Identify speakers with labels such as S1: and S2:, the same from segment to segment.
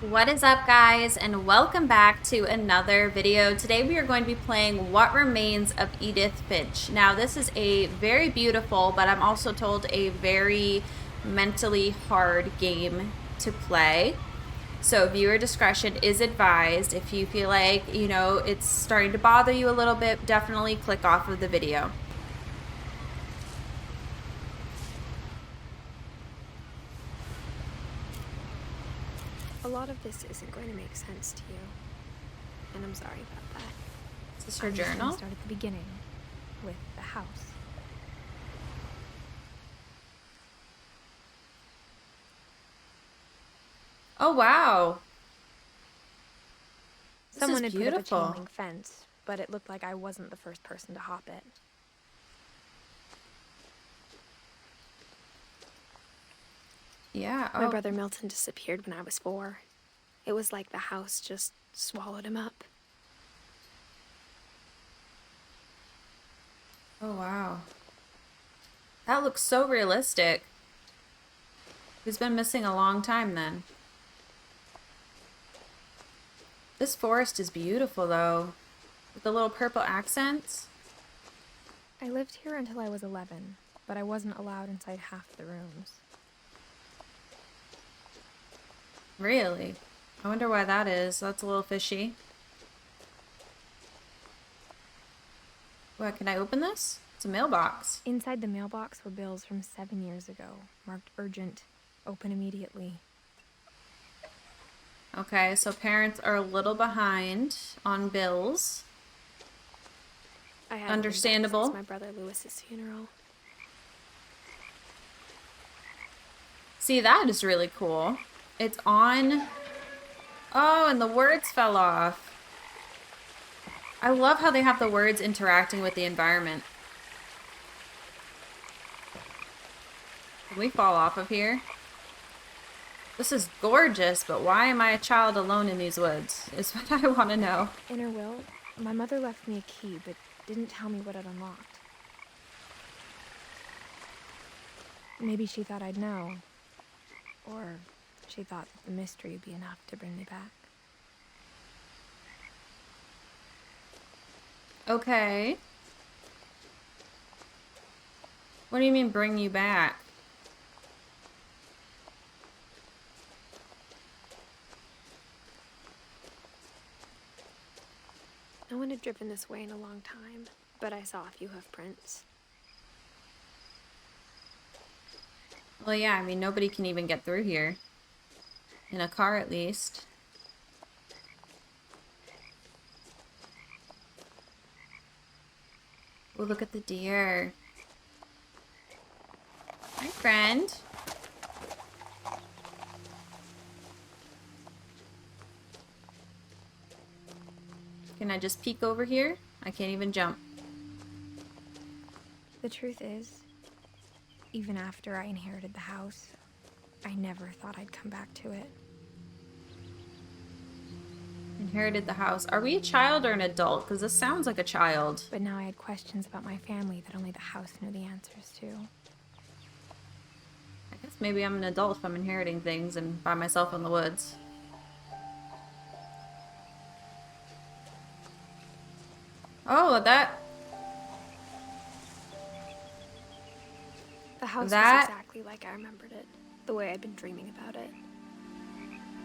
S1: What is up, guys, and welcome back to another video. Today we are going to be playing What Remains of Edith Finch. Now this is a very beautiful, but I'm also told a very mentally hard game to play. So viewer discretion is advised. If you feel like, it's starting to bother you a little bit, definitely click off of the video.
S2: A lot of this isn't going to make sense to you, and I'm sorry about that.
S1: Is this your journal?
S2: Start at the beginning, with the house.
S1: Oh wow!
S2: Someone
S1: this is
S2: had put up a
S1: beautiful.
S2: chain link fence, but it looked like I wasn't the first person to hop it.
S1: Yeah.
S2: My brother Milton disappeared when I was 4. It was like the house just swallowed him up.
S1: Oh wow. That looks so realistic. He's been missing a long time then. This forest is beautiful though, with the little purple accents.
S2: I lived here until I was 11, but I wasn't allowed inside half the rooms.
S1: Really? I wonder why that is. That's a little fishy. What, can I open this? It's a mailbox.
S2: Inside the mailbox were bills from 7 years ago, marked urgent, open immediately.
S1: Okay, so parents are a little behind on bills.
S2: I hadn't
S1: Understandable.
S2: been back since my brother Lewis's funeral.
S1: See, that is really cool. It's on... Oh, and the words fell off. I love how they have the words interacting with the environment. Can we fall off of here? This is gorgeous, but why am I a child alone in these woods? Is what I want to know.
S2: In her will, my mother left me a key, but didn't tell me what it unlocked. Maybe she thought I'd know. Or she thought that the mystery would be enough to bring me back.
S1: Okay. What do you mean, bring you back?
S2: No one had driven this way in a long time, but I saw a few hoof prints.
S1: Well, yeah, I mean, nobody can even get through here. In a car, at least. Oh, look at the deer. Hi, friend. Can I just peek over here? I can't even jump.
S2: The truth is, even after I inherited the house, I never thought I'd come back to it.
S1: Inherited the house. Are we a child or an adult? Because this sounds like a child.
S2: But now I had questions about my family that only the house knew the answers to.
S1: I guess maybe I'm an adult if I'm inheriting things and by myself in the woods. Oh, that...
S2: The house was
S1: That-
S2: exactly like I remembered it, the way I'd been dreaming about it.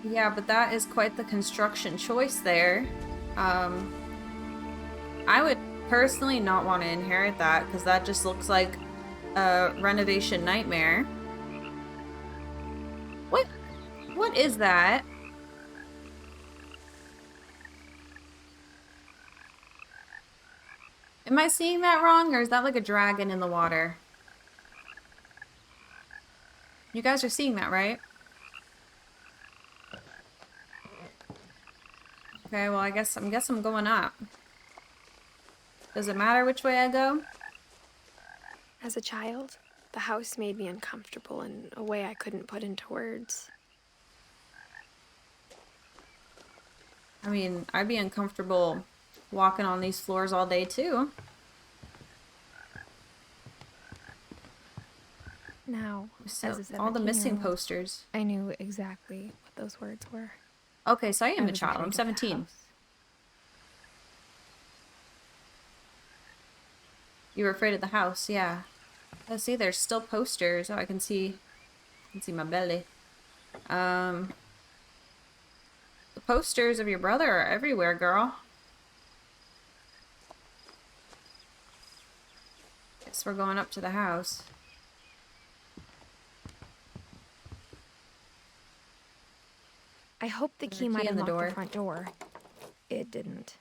S1: Yeah, but that is quite the construction choice there. I would personally not want to inherit that because that just looks like a renovation nightmare. What is that? Am I seeing that wrong, or is that like a dragon in the water? You guys are seeing that, right? Okay, well, I guess I'm going up. Does it matter which way I go?
S2: As a child, the house made me uncomfortable in a way I couldn't put into words.
S1: I mean, I'd be uncomfortable walking on these floors all day too.
S2: Now,
S1: So,
S2: as a
S1: all the missing
S2: 17-year-old,
S1: posters.
S2: I knew exactly what those words were.
S1: Okay, so I am
S2: I
S1: a
S2: was
S1: child.
S2: afraid
S1: I'm
S2: of the
S1: 17.
S2: house.
S1: You were afraid of the house, yeah. Let's see, there's still posters. Oh, I can see my belly. The posters of your brother are everywhere, girl. Guess we're going up to the house.
S2: I hope the
S1: Put
S2: key
S1: our
S2: might
S1: key in the
S2: unlock
S1: door.
S2: the front door. It didn't.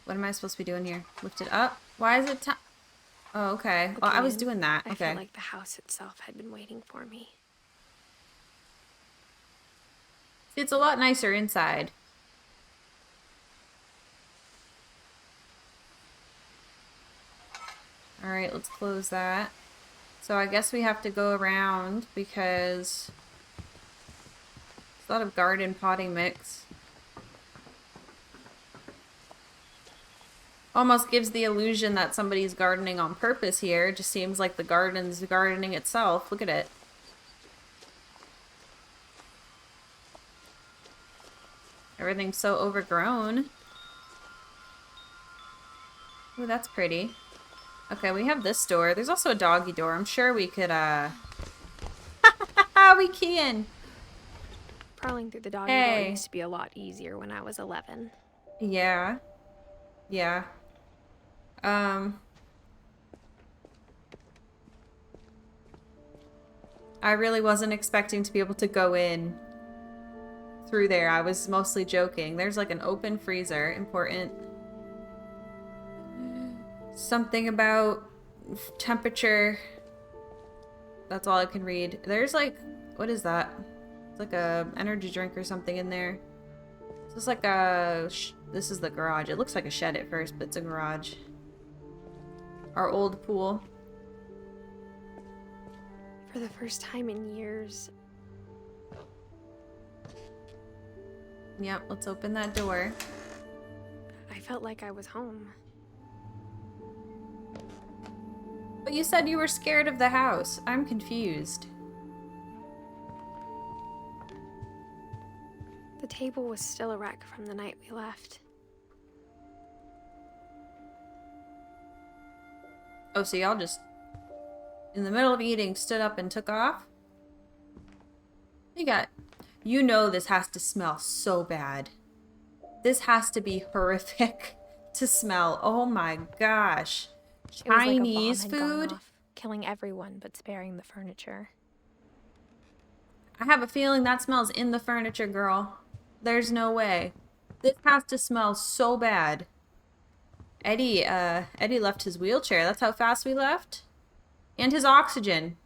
S1: What am I supposed to be doing here? Lift it up? Why is it Oh, okay. Well, I was
S2: Looking in,
S1: doing that.
S2: I
S1: Okay.
S2: felt like the house itself had been waiting for me.
S1: It's a lot nicer inside. Alright, let's close that. So I guess we have to go around because there's a lot of garden potting mix. Almost gives the illusion that somebody's gardening on purpose here. It just seems like the garden's gardening itself. Look at it. Everything's so overgrown. Ooh, that's pretty. Okay, we have this door. There's also a doggy door. I'm sure we could, we can.
S2: Crawling through the doggy door used to be a lot easier when I was 11.
S1: Yeah. Yeah. I really wasn't expecting to be able to go in through there. I was mostly joking. There's like an open freezer. Important. Something about temperature. That's all I can read. There's like, what is that? It's like a energy drink or something in there. This is like a, this is the garage. It looks like a shed at first, but it's a garage. Our old pool.
S2: For the first time in years.
S1: Yep, let's open that door.
S2: I felt like I was home.
S1: But you said you were scared of the house. I'm confused.
S2: The table was still a wreck from the night we left.
S1: Oh, so y'all just, in the middle of eating, stood up and took off? You know this has to smell so bad. This has to be horrific to smell. Oh my gosh. Chinese
S2: it was like a bomb had
S1: food?
S2: gone off, killing everyone but sparing the furniture.
S1: I have a feeling that smells in the furniture, girl. There's no way. This has to smell so bad. Eddie left his wheelchair. That's how fast we left. And his oxygen.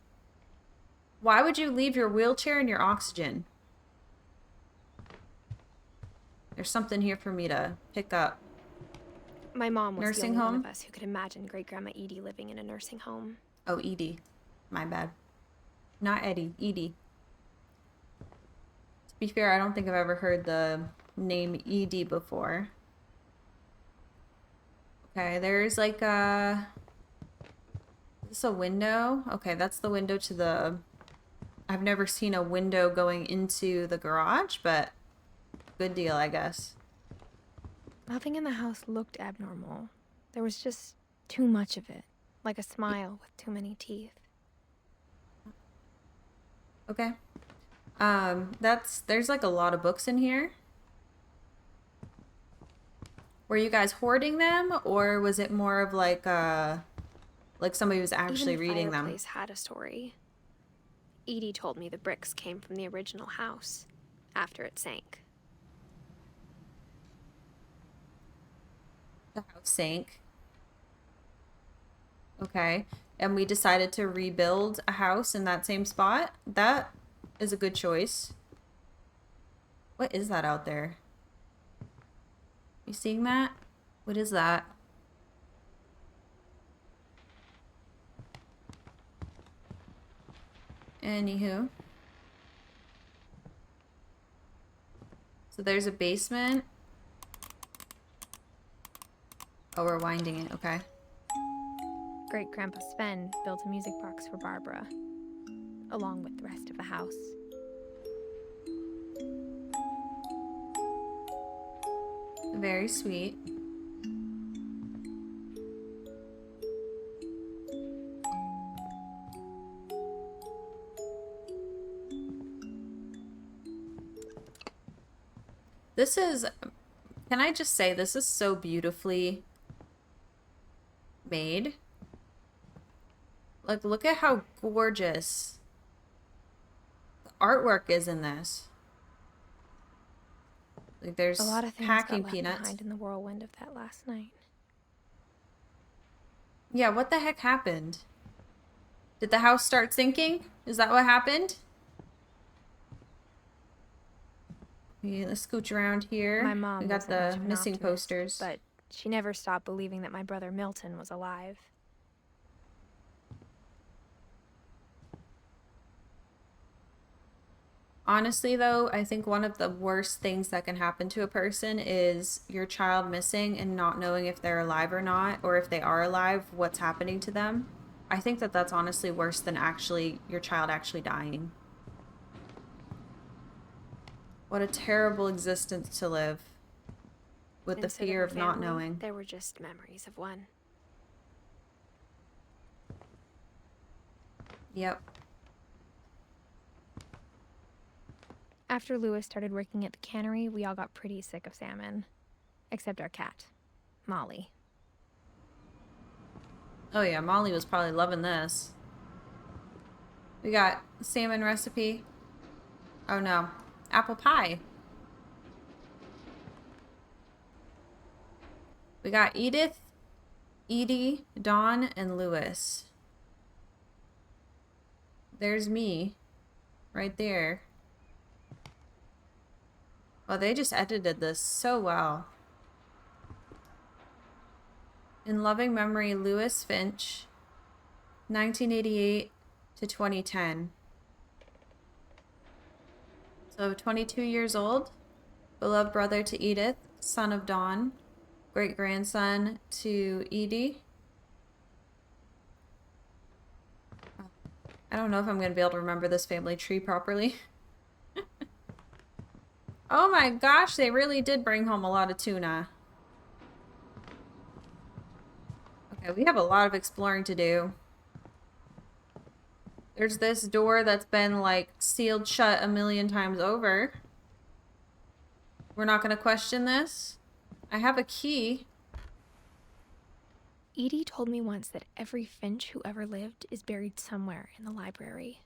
S1: Why would you leave your wheelchair and your oxygen? There's something here for me to pick up.
S2: My mom was
S1: Nursing
S2: the only
S1: home?
S2: one of us who could imagine Great-Grandma Edie living in a nursing home.
S1: Oh, Edie. My bad. Not Eddie. Edie. To be fair, I don't think I've ever heard the name Edie before. Okay, there's like a... Is this a window? Okay, that's the window to the... I've never seen a window going into the garage, but good deal, I guess.
S2: Nothing in the house looked abnormal. There was just too much of it, like a smile with too many teeth.
S1: Okay. There's like a lot of books in here. Were you guys hoarding them, or was it more of like somebody was actually reading them?
S2: Even the fireplace had a story. Edie told me the bricks came from the original house after it sank.
S1: The house sank. Okay. And we decided to rebuild a house in that same spot. That is a good choice. What is that out there? You seeing that? What is that? Anywho. So there's a basement. Oh, we're winding it. Okay.
S2: Great-Grandpa Sven built a music box for Barbara, along with the rest of the house.
S1: Very sweet. This is, can I just say, this is so beautifully made. Like, look at how gorgeous the artwork is in this. Like, there's
S2: a lot of things
S1: packing
S2: got left
S1: peanuts
S2: behind in the whirlwind of that last night.
S1: Yeah, what the heck happened? Did the house start sinking? Is that what happened? Let's scooch around here.
S2: My mom
S1: we got
S2: wasn't much
S1: the
S2: of an
S1: missing
S2: optimist,
S1: posters.
S2: but she never stopped believing that my brother Milton was alive.
S1: Honestly, though, I think one of the worst things that can happen to a person is your child missing and not knowing if they're alive or not, or if they are alive, what's happening to them. I think that that's honestly worse than actually your child actually dying. What a terrible existence to live with the fear of not knowing.
S2: There were just memories of one.
S1: Yep.
S2: After Lewis started working at the cannery, we all got pretty sick of salmon. Except our cat, Molly.
S1: Oh yeah, Molly was probably loving this. We got salmon recipe. Oh no, apple pie. We got Edith, Edie, Dawn, and Lewis. There's me, right there. Oh, they just edited this so well. In loving memory, Lewis Finch, 1988 to 2010. So 22 years old, beloved brother to Edith, son of Dawn, great-grandson to Edie. I don't know if I'm going to be able to remember this family tree properly. Oh my gosh, they really did bring home a lot of tuna. Okay, we have a lot of exploring to do. There's this door that's been, like, sealed shut a million times over. We're not going to question this. I have a key.
S2: Edie told me once that every Finch who ever lived is buried somewhere in the library.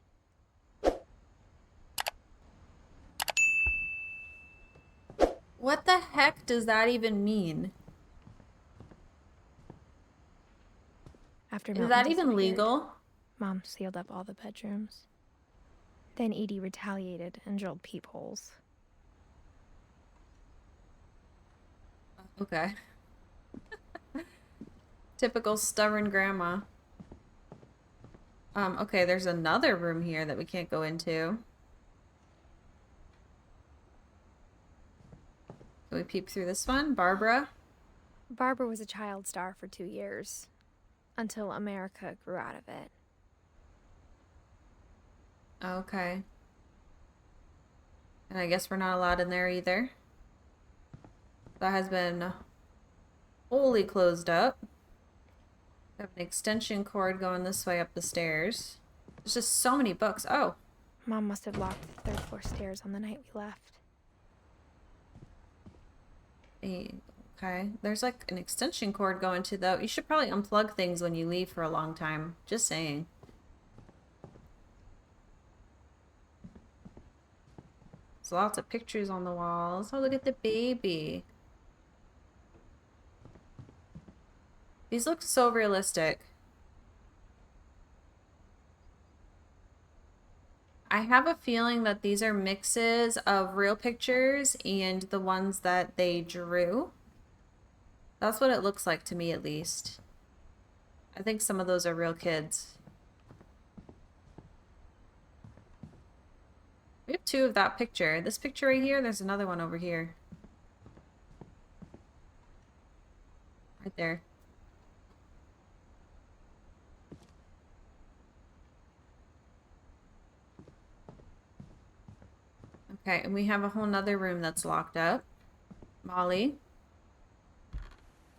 S1: What the heck does that even mean?
S2: After
S1: Is that even legal?
S2: Mom sealed up all the bedrooms. Then Edie retaliated and drilled peepholes.
S1: Okay. Typical stubborn grandma. Okay, there's another room here that we can't go into. Can we peep through this one? Barbara?
S2: Barbara was a child star for 2 years, until America grew out of it.
S1: Okay. And I guess we're not allowed in there either. That has been wholly closed up. We have an extension cord going this way up the stairs. There's just so many books. Oh.
S2: Mom must have locked the 3rd floor stairs on the night we left.
S1: Okay. There's like an extension cord going to though. You should probably unplug things when you leave for a long time. Just saying. There's lots of pictures on the walls. Oh, look at the baby. These look so realistic. I have a feeling that these are mixes of real pictures and the ones that they drew. That's what it looks like to me, at least. I think some of those are real kids. We have 2 of that picture. This picture right here, there's another one over here. Right there. Okay, and we have a whole nother room that's locked up. Molly.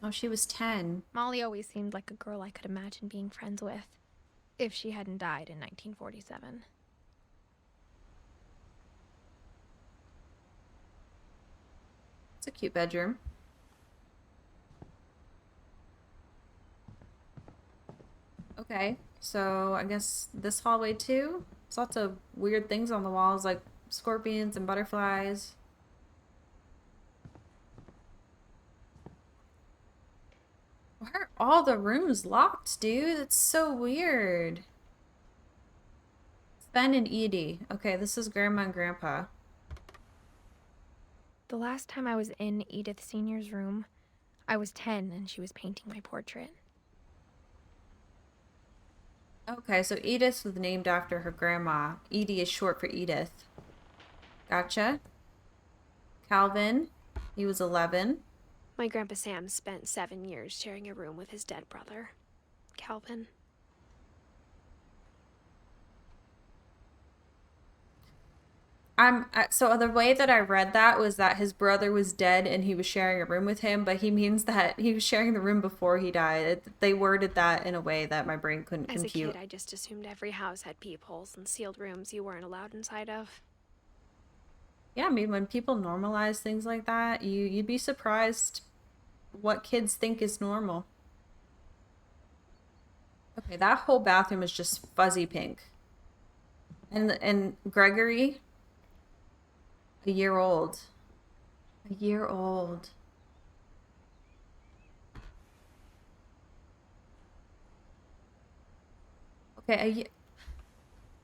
S1: Oh, she was 10.
S2: Molly always seemed like a girl I could imagine being friends with, if she hadn't died in 1947.
S1: It's a cute bedroom. Okay, so I guess this hallway too? There's lots of weird things on the walls, like scorpions and butterflies. Why are all the rooms locked, dude? That's so weird. Ben and Edie. Okay, this is Grandma and Grandpa.
S2: The last time I was in Edith Sr.'s room, I was 10 and she was painting my portrait.
S1: Okay, so Edith was named after her grandma. Edie is short for Edith. Gotcha. Calvin, he was 11.
S3: My Grandpa Sam spent 7 years sharing a room with his dead brother, Calvin.
S1: So the way that I read that was that his brother was dead and he was sharing a room with him, but he means that he was sharing the room before he died. They worded that in a way that my brain couldn't compute.
S3: As a kid, I just assumed every house had peepholes and sealed rooms you weren't allowed inside of.
S1: Yeah, I mean, when people normalize things like that, you'd be surprised what kids think is normal. Okay, that whole bathroom is just fuzzy pink. And Gregory, a year old. A year old. Okay,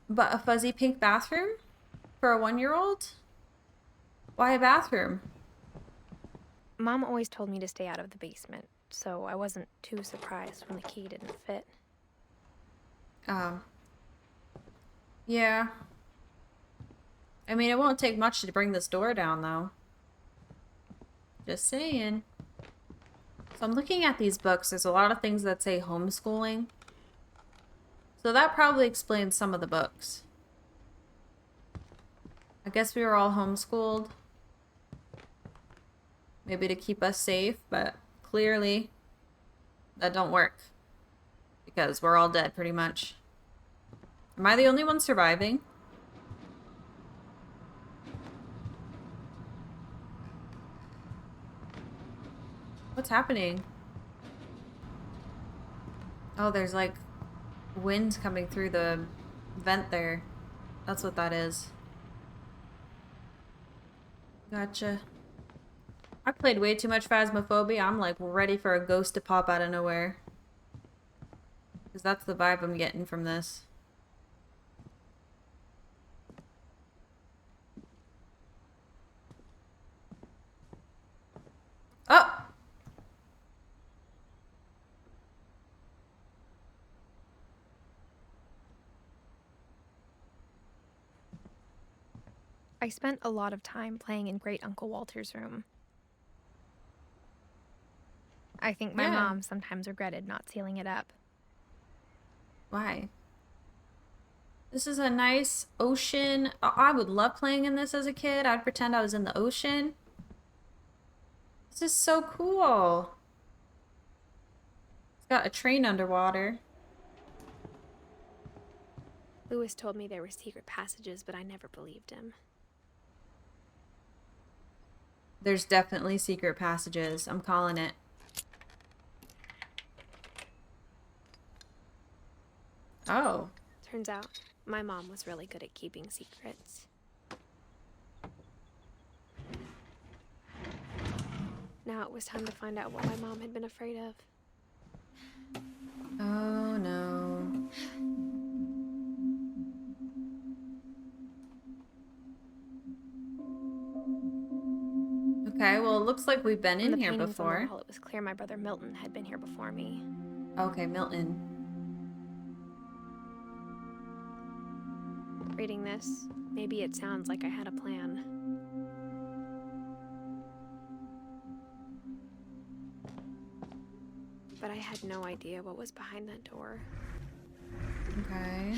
S1: but a fuzzy pink bathroom for a 1-year-old? Why a bathroom?
S2: Mom always told me to stay out of the basement, so I wasn't too surprised when the key didn't fit.
S1: Yeah. I mean, it won't take much to bring this door down, though. Just saying. So I'm looking at these books. There's a lot of things that say homeschooling. So that probably explains some of the books. I guess we were all homeschooled. Maybe to keep us safe, but clearly that don't work. Because we're all dead, pretty much. Am I the only one surviving? What's happening? Oh, there's like wind coming through the vent there. That's what that is. Gotcha. I played way too much Phasmophobia. I'm like ready for a ghost to pop out of nowhere. Because that's the vibe I'm getting from this. Oh!
S2: I spent a lot of time playing in Great Uncle Walter's room. I think my mom sometimes regretted not sealing it up.
S1: Why? This is a nice ocean. I would love playing in this as a kid. I'd pretend I was in the ocean. This is so cool. It's got a train underwater.
S3: Lewis told me there were secret passages, but I never believed him.
S1: There's definitely secret passages. I'm calling it. Oh.
S3: Turns out, my mom was really good at keeping secrets. Now it was time to find out what my mom had been afraid of.
S1: Oh no. Okay, well it looks like we've been in here before.
S3: On the wall, it was clear my brother Milton had been here before me.
S1: Okay, Milton.
S3: Reading this, maybe it sounds like I had a plan. But I had no idea what was behind that door.
S1: Okay.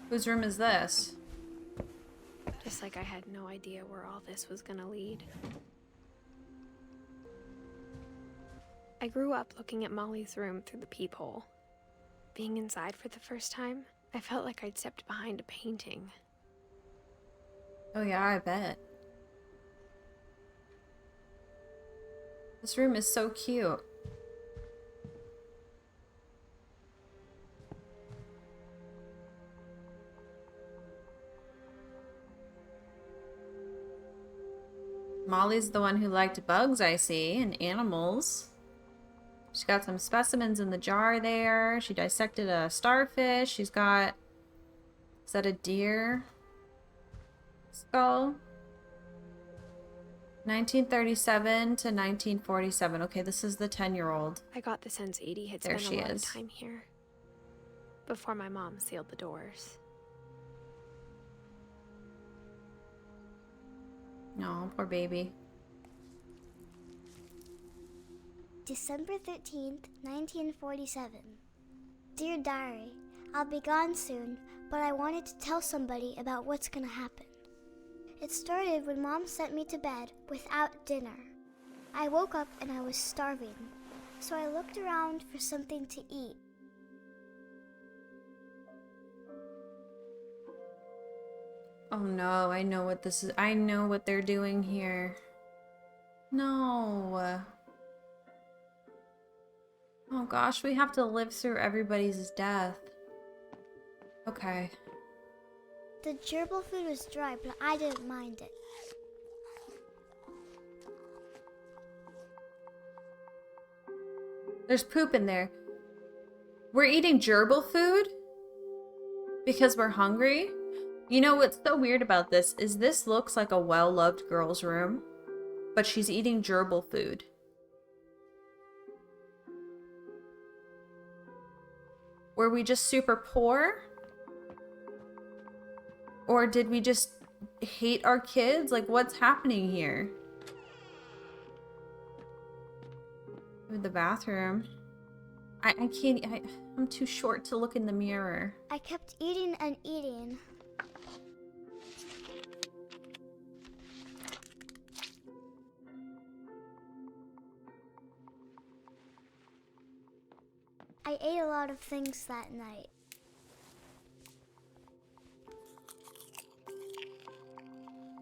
S1: Whose room is this?
S3: Just like I had no idea where all this was gonna lead. I grew up looking at Molly's room through the peephole. Being inside for the first time, I felt like I'd stepped behind a painting.
S1: Oh yeah, I bet. This room is so cute. Molly's the one who liked bugs, I see, and animals. She's got some specimens in the jar there. She dissected a starfish. She's got... Is that a deer skull? 1937 to 1947. Okay, this is the 10-year-old.
S3: I got the sense Edie had
S1: There
S3: spent
S1: she
S3: a lot
S1: is.
S3: of time here. Before my mom sealed the doors.
S1: Oh, poor baby.
S4: December 13th, 1947. Dear Diary, I'll be gone soon, but I wanted to tell somebody about what's gonna happen. It started when Mom sent me to bed without dinner. I woke up and I was starving, so I looked around for something to eat.
S1: Oh no, I know what this is. I know what they're doing here. No. Oh gosh, we have to live through everybody's death. Okay.
S4: The gerbil food was dry, but I didn't mind it.
S1: There's poop in there. We're eating gerbil food? Because we're hungry? You know what's so weird about this is this looks like a well-loved girl's room, but she's eating gerbil food. Were we just super poor? Or did we just hate our kids? Like, what's happening here? The bathroom. I can't, I'm too short to look in the mirror.
S4: I kept eating and eating. I ate a lot of things that night.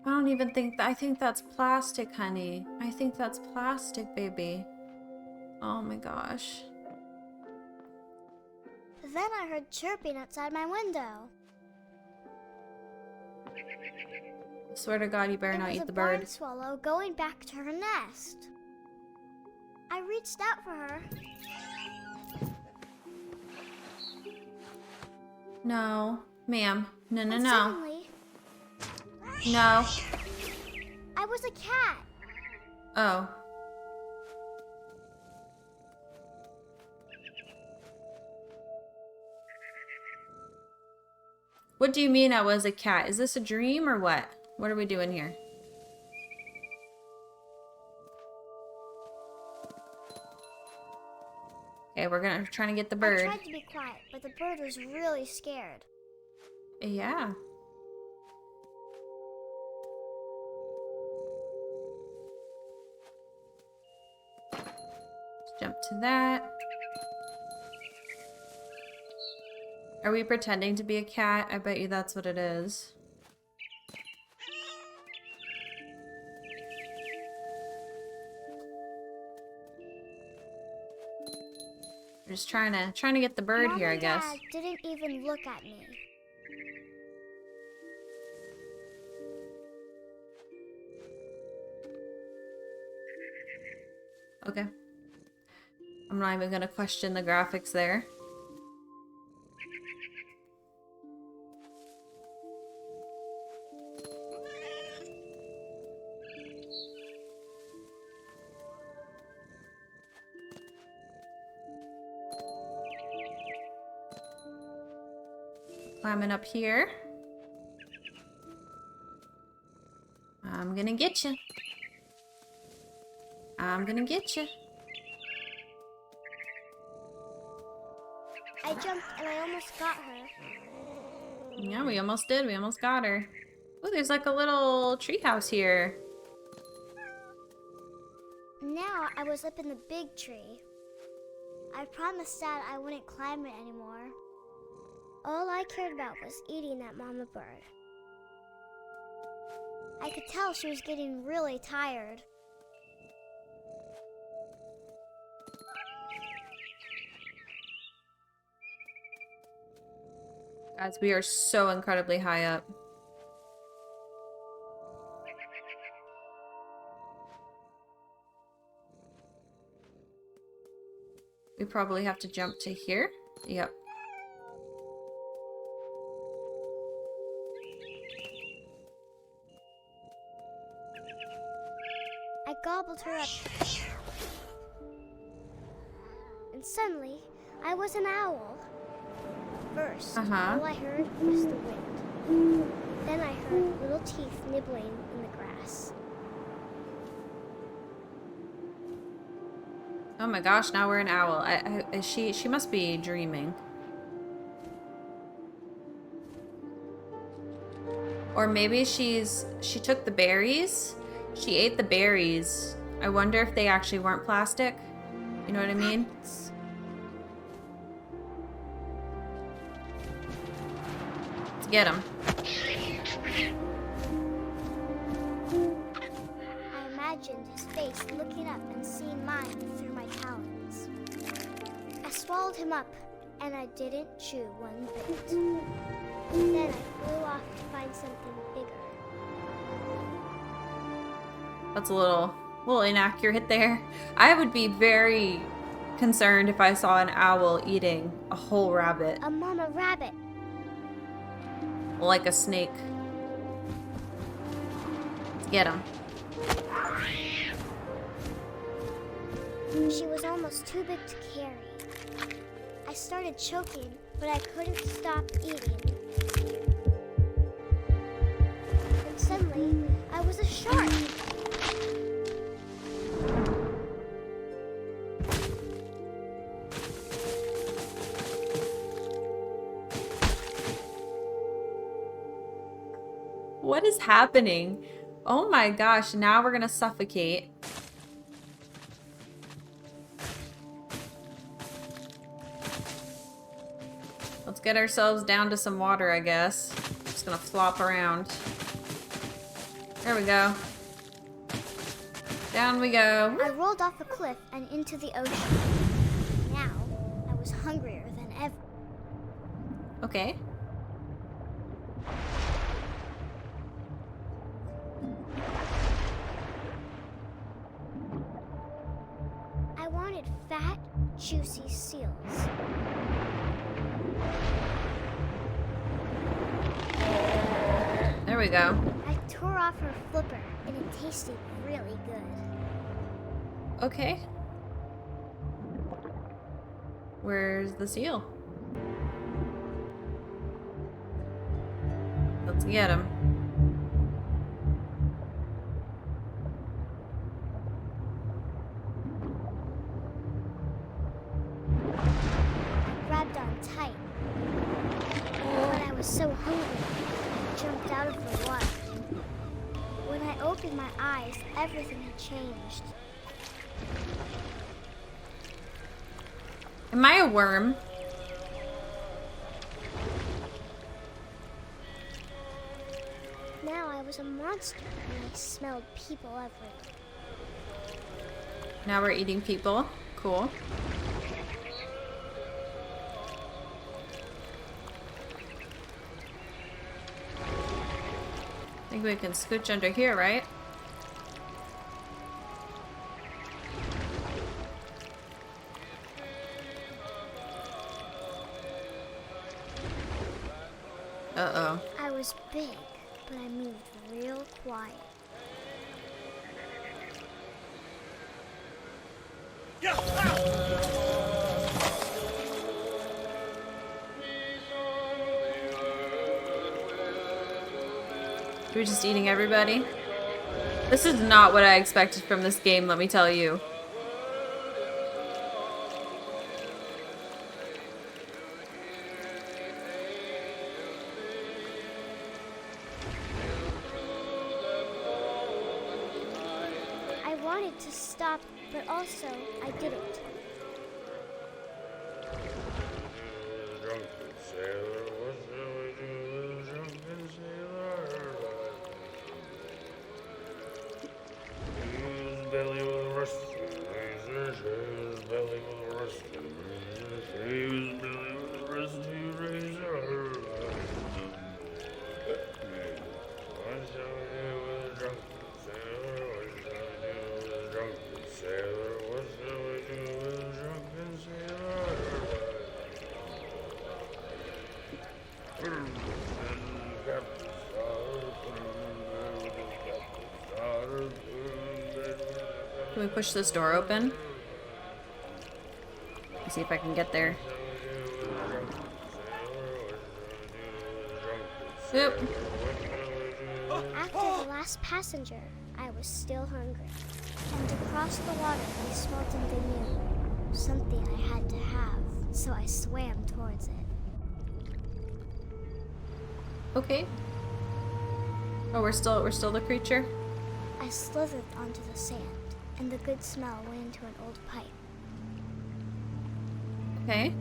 S1: I don't even think, I think that's plastic, honey. I think that's plastic, baby. Oh my gosh.
S4: Then I heard chirping outside my window.
S1: I swear to God, you better not eat the bird.
S4: It was a barn swallow going back to her nest. I reached out for her.
S1: No, ma'am. No, no,
S4: And
S1: no.
S4: suddenly,
S1: No.
S4: I was a cat.
S1: Oh. What do you mean I was a cat? Is this a dream or what? What are we doing here? Okay, we're trying to get the bird.
S4: I tried to be quiet, but the bird was really scared.
S1: Yeah. Let's jump to that. Are we pretending to be a cat? I bet you that's what it is. We're just trying to get the bird
S4: Mom
S1: here, I
S4: and
S1: guess.
S4: Dad didn't even look at me.
S1: Okay. I'm not even gonna question the graphics there. Climbing up here. I'm gonna get you. I'm gonna get you.
S4: I jumped and I almost got her.
S1: Yeah, we almost did. We almost got her. Oh, there's like a little treehouse here.
S4: Now I was up in the big tree. I promised Dad I wouldn't climb it anymore. All I cared about was eating that mama bird. I could tell she was getting really tired.
S1: Guys, we are so incredibly high up. We probably have to jump to here. Yep.
S4: I gobbled her up. And suddenly, I was an owl. First, all I heard was the wind. Then I heard little teeth nibbling in the grass.
S1: Oh my gosh, now we're an owl. She must be dreaming. Or maybe she took the berries. She ate the berries. I wonder if they actually weren't plastic. You know what I mean? Let's get them.
S4: I imagined his face looking up and seeing mine through my talons. I swallowed him up, and I didn't chew one bit. Then I flew off to find something bigger.
S1: That's a little inaccurate there. I would be very concerned if I saw an owl eating a whole rabbit.
S4: A mama rabbit.
S1: Like a snake. Let's get him.
S4: She was almost too big to carry. I started choking, but I couldn't stop eating. And suddenly, I was a shark.
S1: What is happening? Oh my gosh, now we're gonna suffocate. Let's get ourselves down to some water, I guess. Just gonna flop around. There we go. Down we go.
S4: I rolled off a cliff and into the ocean. Now, I was hungrier than ever.
S1: Okay.
S4: I wanted fat, juicy seals.
S1: There we go.
S4: I tore off her flipper, and it tasted really good.
S1: Okay. Where's the seal? Let's get him.
S4: I grabbed on tight. But I was so hungry, I jumped out of the water. When I opened my eyes, everything had changed.
S1: Am I a worm?
S4: Now I was a monster, and I smelled people everywhere.
S1: Now we're eating people. Cool. I think we can scooch under here, right? Uh-oh.
S4: I was big, but I moved real quiet.
S1: We're just eating everybody? This is not what I expected from this game, let me tell you.
S4: wanted to stop, but also I didn't.
S1: Can we push this door open? Let's see if I can get there. Yep.
S4: After the last passenger, I was still hungry. And across the water, I smelled something new. Something I had to have, so I swam towards it.
S1: Okay. Oh, we're still the creature?
S4: I slithered onto the sand, and the good smell went into an old pipe.
S1: Okay.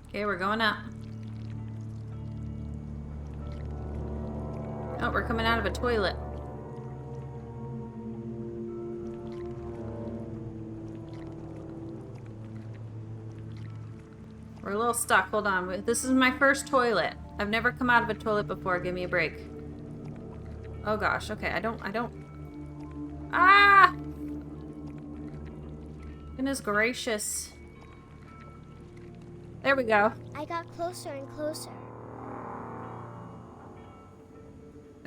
S1: Okay, we're going up. Oh, we're coming out of a toilet. We're a little stuck. Hold on. This is my first toilet. I've never come out of a toilet before. Give me a break. Oh gosh. Okay, I don't. Ah! Goodness gracious. There we go.
S4: I got closer and closer.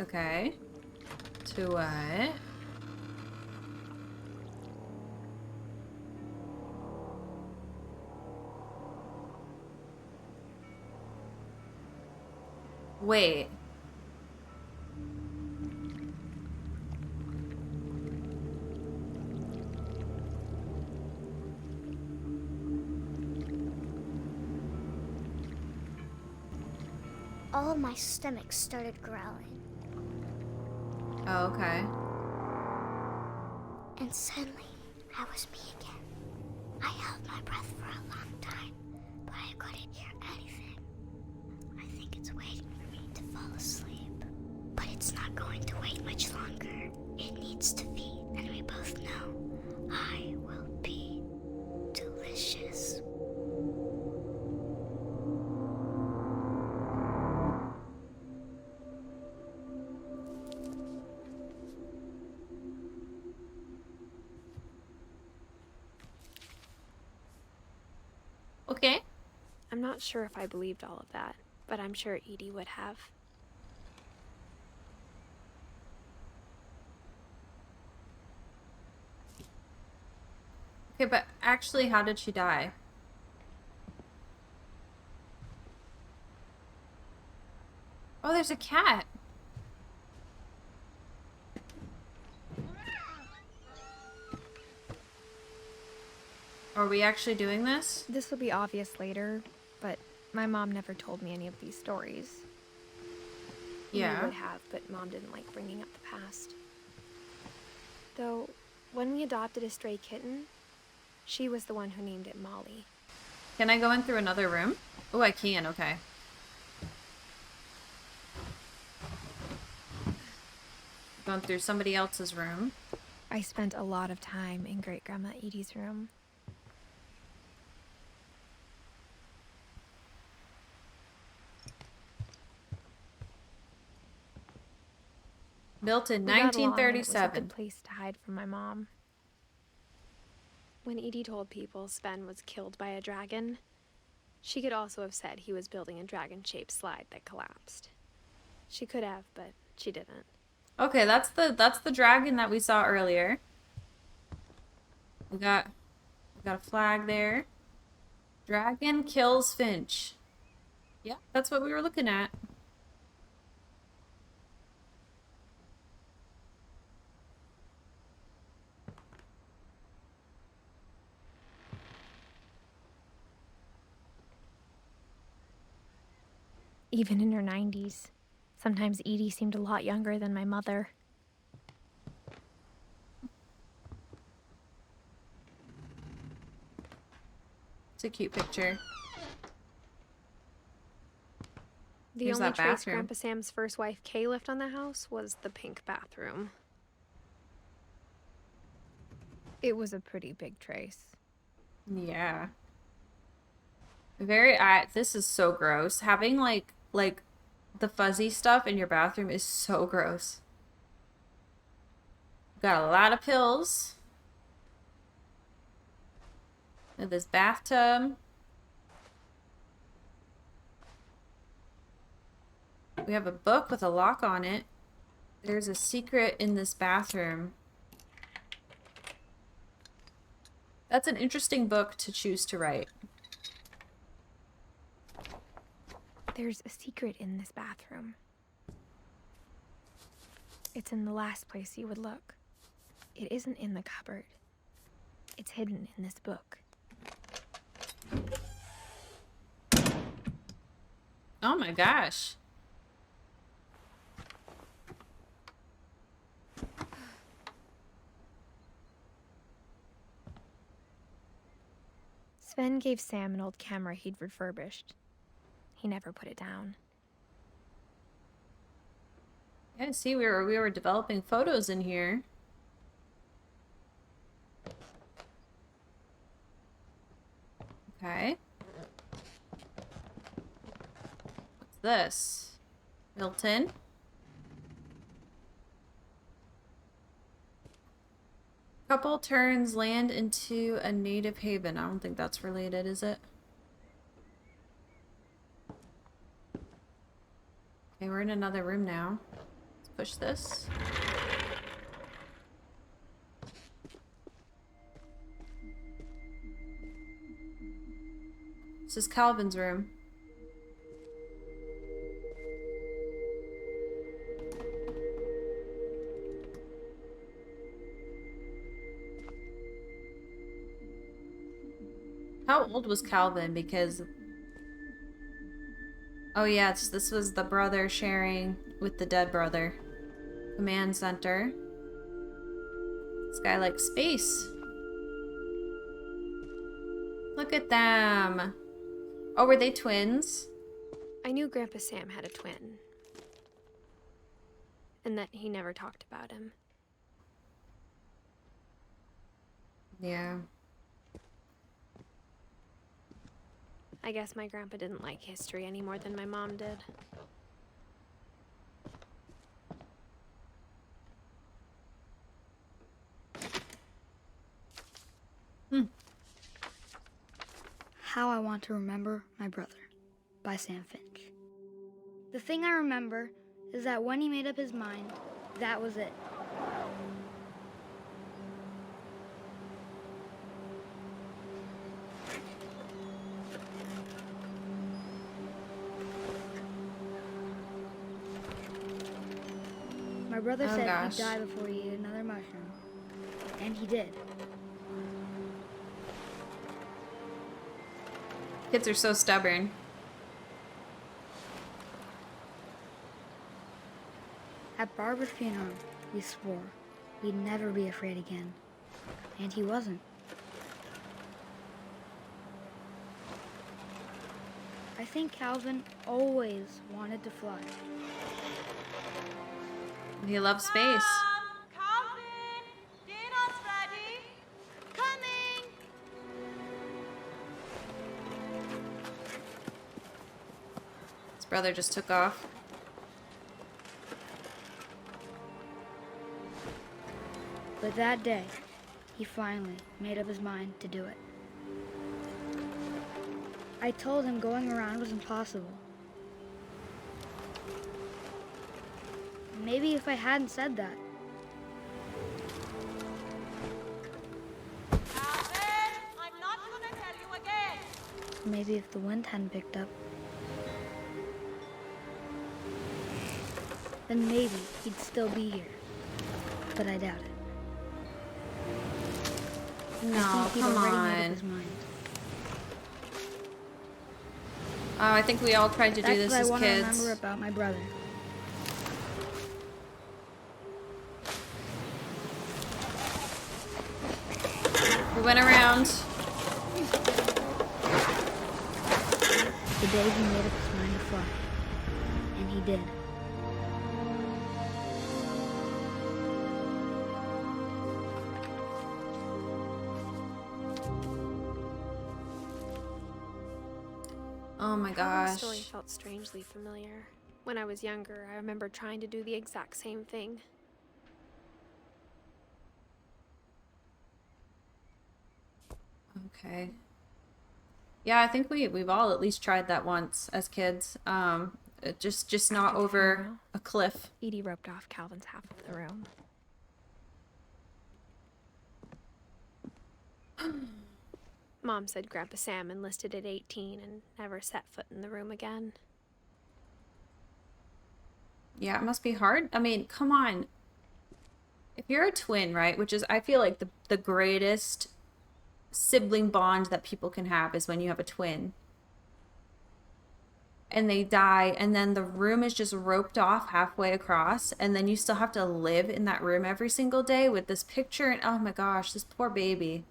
S1: Okay. To what? Wait.
S4: All of my stomach started growling.
S1: Oh, okay.
S4: And suddenly, I was me again. I held my breath for a long time, but I couldn't hear anything. I think it's waiting for me to fall asleep. But it's not going to wait much longer. It needs to feed, and we both know I will be delicious.
S1: Okay.
S3: I'm not sure if I believed all of that, but I'm sure Edie would have.
S1: Okay, but actually, how did she die? Oh, there's a cat. Are we actually doing this?
S2: This will be obvious later, but my mom never told me any of these stories.
S1: Yeah.
S2: We would have, but Mom didn't like bringing up the past. Though, when we adopted a stray kitten, she was the one who named it Molly.
S1: Can I go in through another room? Oh, I can. Okay. Going through somebody else's room.
S2: I spent a lot of time in Great-Grandma Edie's room.
S1: Built in
S2: We got along, and it was a
S1: 1937.
S2: good place to hide from my mom.
S3: When Edie told people Sven was killed by a dragon, she could also have said he was building a dragon-shaped slide that collapsed. She could have, but she didn't.
S1: Okay, that's the dragon that we saw earlier. We got a flag there. Dragon kills Finch. Yeah, that's what we were looking at.
S2: Even in her 90s,
S3: Sometimes Edie seemed a lot younger than my mother.
S1: It's a cute picture.
S3: The
S1: Here's
S3: only
S1: that
S3: trace
S1: bathroom.
S3: Grandpa Sam's first wife, Kay, left on the house was the pink bathroom. It was a pretty big trace.
S1: Yeah. This is so gross. Having like the fuzzy stuff in your bathroom is so gross. Got a lot of pills. And this bathtub. We have a book with a lock on it. There's a secret in this bathroom. That's an interesting book to choose to write.
S3: There's a secret in this bathroom. It's in the last place you would look. It isn't in the cupboard. It's hidden in this book.
S1: Oh my gosh.
S3: Sven gave Sam an old camera he'd refurbished. He never put it down.
S1: Yeah, see, we were developing photos in here. Okay. What's this? Milton. Couple turns land into a native haven. I don't think that's related, is it? Okay, we're in another room now. Let's push this. This is Calvin's room. How old was Calvin? Because... oh yeah, this was the brother sharing with the dead brother. Command center. This guy likes space. Look at them. Oh, were they twins?
S3: I knew Grandpa Sam had a twin. And that he never talked about him.
S1: Yeah.
S3: I guess my grandpa didn't like history any more than my mom did.
S5: How I Want to Remember My Brother by Sam Finch. The thing I remember is that when he made up his mind, that was it. My brother said
S1: gosh.
S5: he'd die before he ate another mushroom. And he did.
S1: Kids are so stubborn.
S5: At Barbara's funeral, we swore we'd never be afraid again. And he wasn't. I think Calvin always wanted to fly.
S1: He loves space.
S6: Calvin, dinner's ready. Coming.
S1: His brother just took off.
S5: But that day, he finally made up his mind to do it. I told him going around was impossible. Maybe if I hadn't said that,
S6: Calvin, I'm not gonna tell you again.
S5: maybe if the wind hadn't picked up, then maybe he'd still be here. But I doubt it.
S1: No,
S5: I think he'd
S1: come
S5: already made up
S1: on.
S5: his mind.
S1: Oh, I think we all tried to do
S5: That's
S1: this
S5: what I
S1: as
S5: want to
S1: kids.
S5: remember about my brother.
S1: went around.
S5: The day he made up his mind to fly. And he did.
S1: Oh my
S3: The
S1: gosh.
S3: story felt strangely familiar. When I was younger, I remember trying to do the exact same thing.
S1: Okay. Yeah, I think we've all at least tried that once as kids. Just not
S3: After the
S1: over
S3: funeral,
S1: a cliff.
S3: Edie roped off Calvin's half of the room. Mom said Grandpa Sam enlisted at 18 and never set foot in the room again.
S1: Yeah, it must be hard. I mean, come on. If you're a twin, right, which is, I feel like the greatest sibling bond that people can have is when you have a twin. And they die, and then the room is just roped off halfway across, and then you still have to live in that room every single day with this picture, and oh my gosh, this poor baby.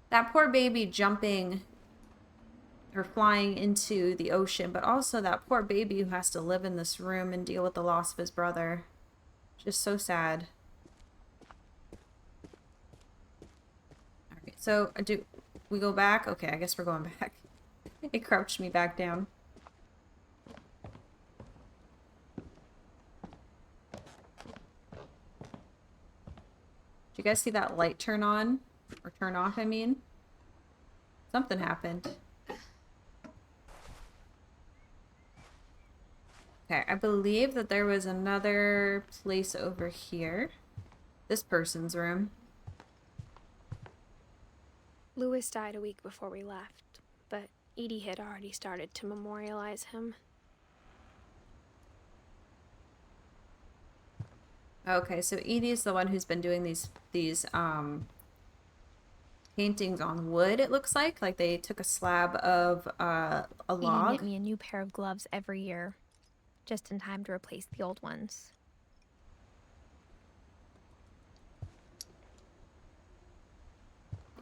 S1: That poor baby jumping or flying into the ocean, but also that poor baby who has to live in this room and deal with the loss of his brother. Just so sad. Alright, so do we go back? Okay, I guess we're going back. It crouched me back down. Did you guys see that light turn on? Or turn off, I mean? Something happened. Okay, I believe that there was another place over here. This person's room.
S3: Lewis died a week before we left, but Edie had already started to memorialize him.
S1: Okay, so Edie's the one who's been doing these paintings on wood, it looks like. Like they took a slab of a
S3: Edie
S1: log.
S3: knit me a new pair of gloves every year, just in time to replace the old ones.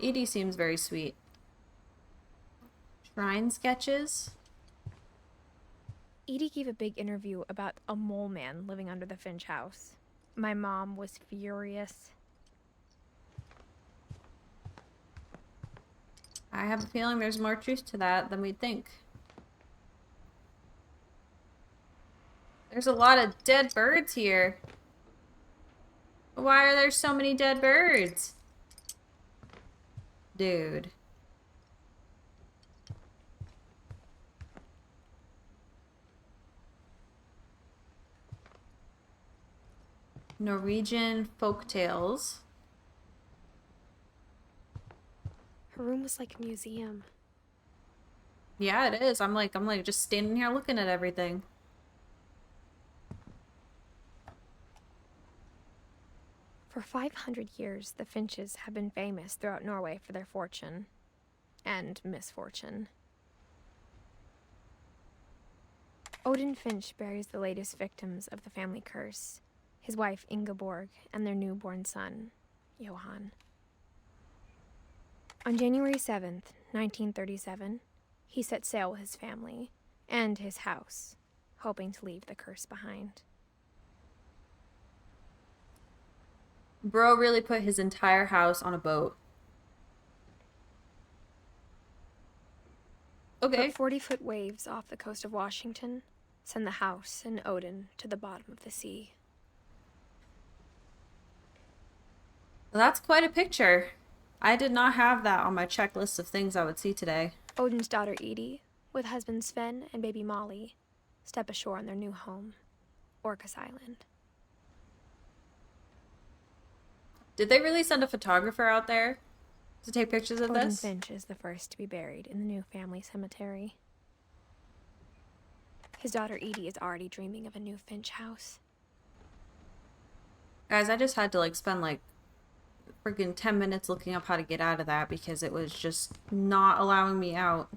S1: Edie seems very sweet. Shrine sketches.
S3: Edie gave a big interview about a mole man living under the Finch house. My mom was furious.
S1: I have a feeling there's more truth to that than we'd think. There's a lot of dead birds here. Why are there so many dead birds? Dude. Norwegian folk tales.
S3: Her room was like a museum.
S1: Yeah, it is. I'm like just standing here looking at everything.
S3: For 500 years, the Finches have been famous throughout Norway for their fortune and misfortune. Odin Finch buries the latest victims of the family curse, his wife Ingeborg and their newborn son, Johan. On January 7th, 1937, he set sail with his family and his house, hoping to leave the curse behind.
S1: Bro really put his entire house on a boat. Okay.
S3: But 40-foot waves off the coast of Washington send the house and Odin to the bottom of the sea.
S1: Well, that's quite a picture. I did not have that on my checklist of things I would see today.
S3: Odin's daughter Edie, with husband Sven and baby Molly, step ashore on their new home, Orcas Island.
S1: Did they really send a photographer out there to take pictures of
S3: Odin
S1: this?
S3: Finch is the first to be buried in the new family cemetery. His daughter Edie is already dreaming of a new Finch house.
S1: Guys, I just had to like spend like freaking 10 minutes looking up how to get out of that because it was just not allowing me out.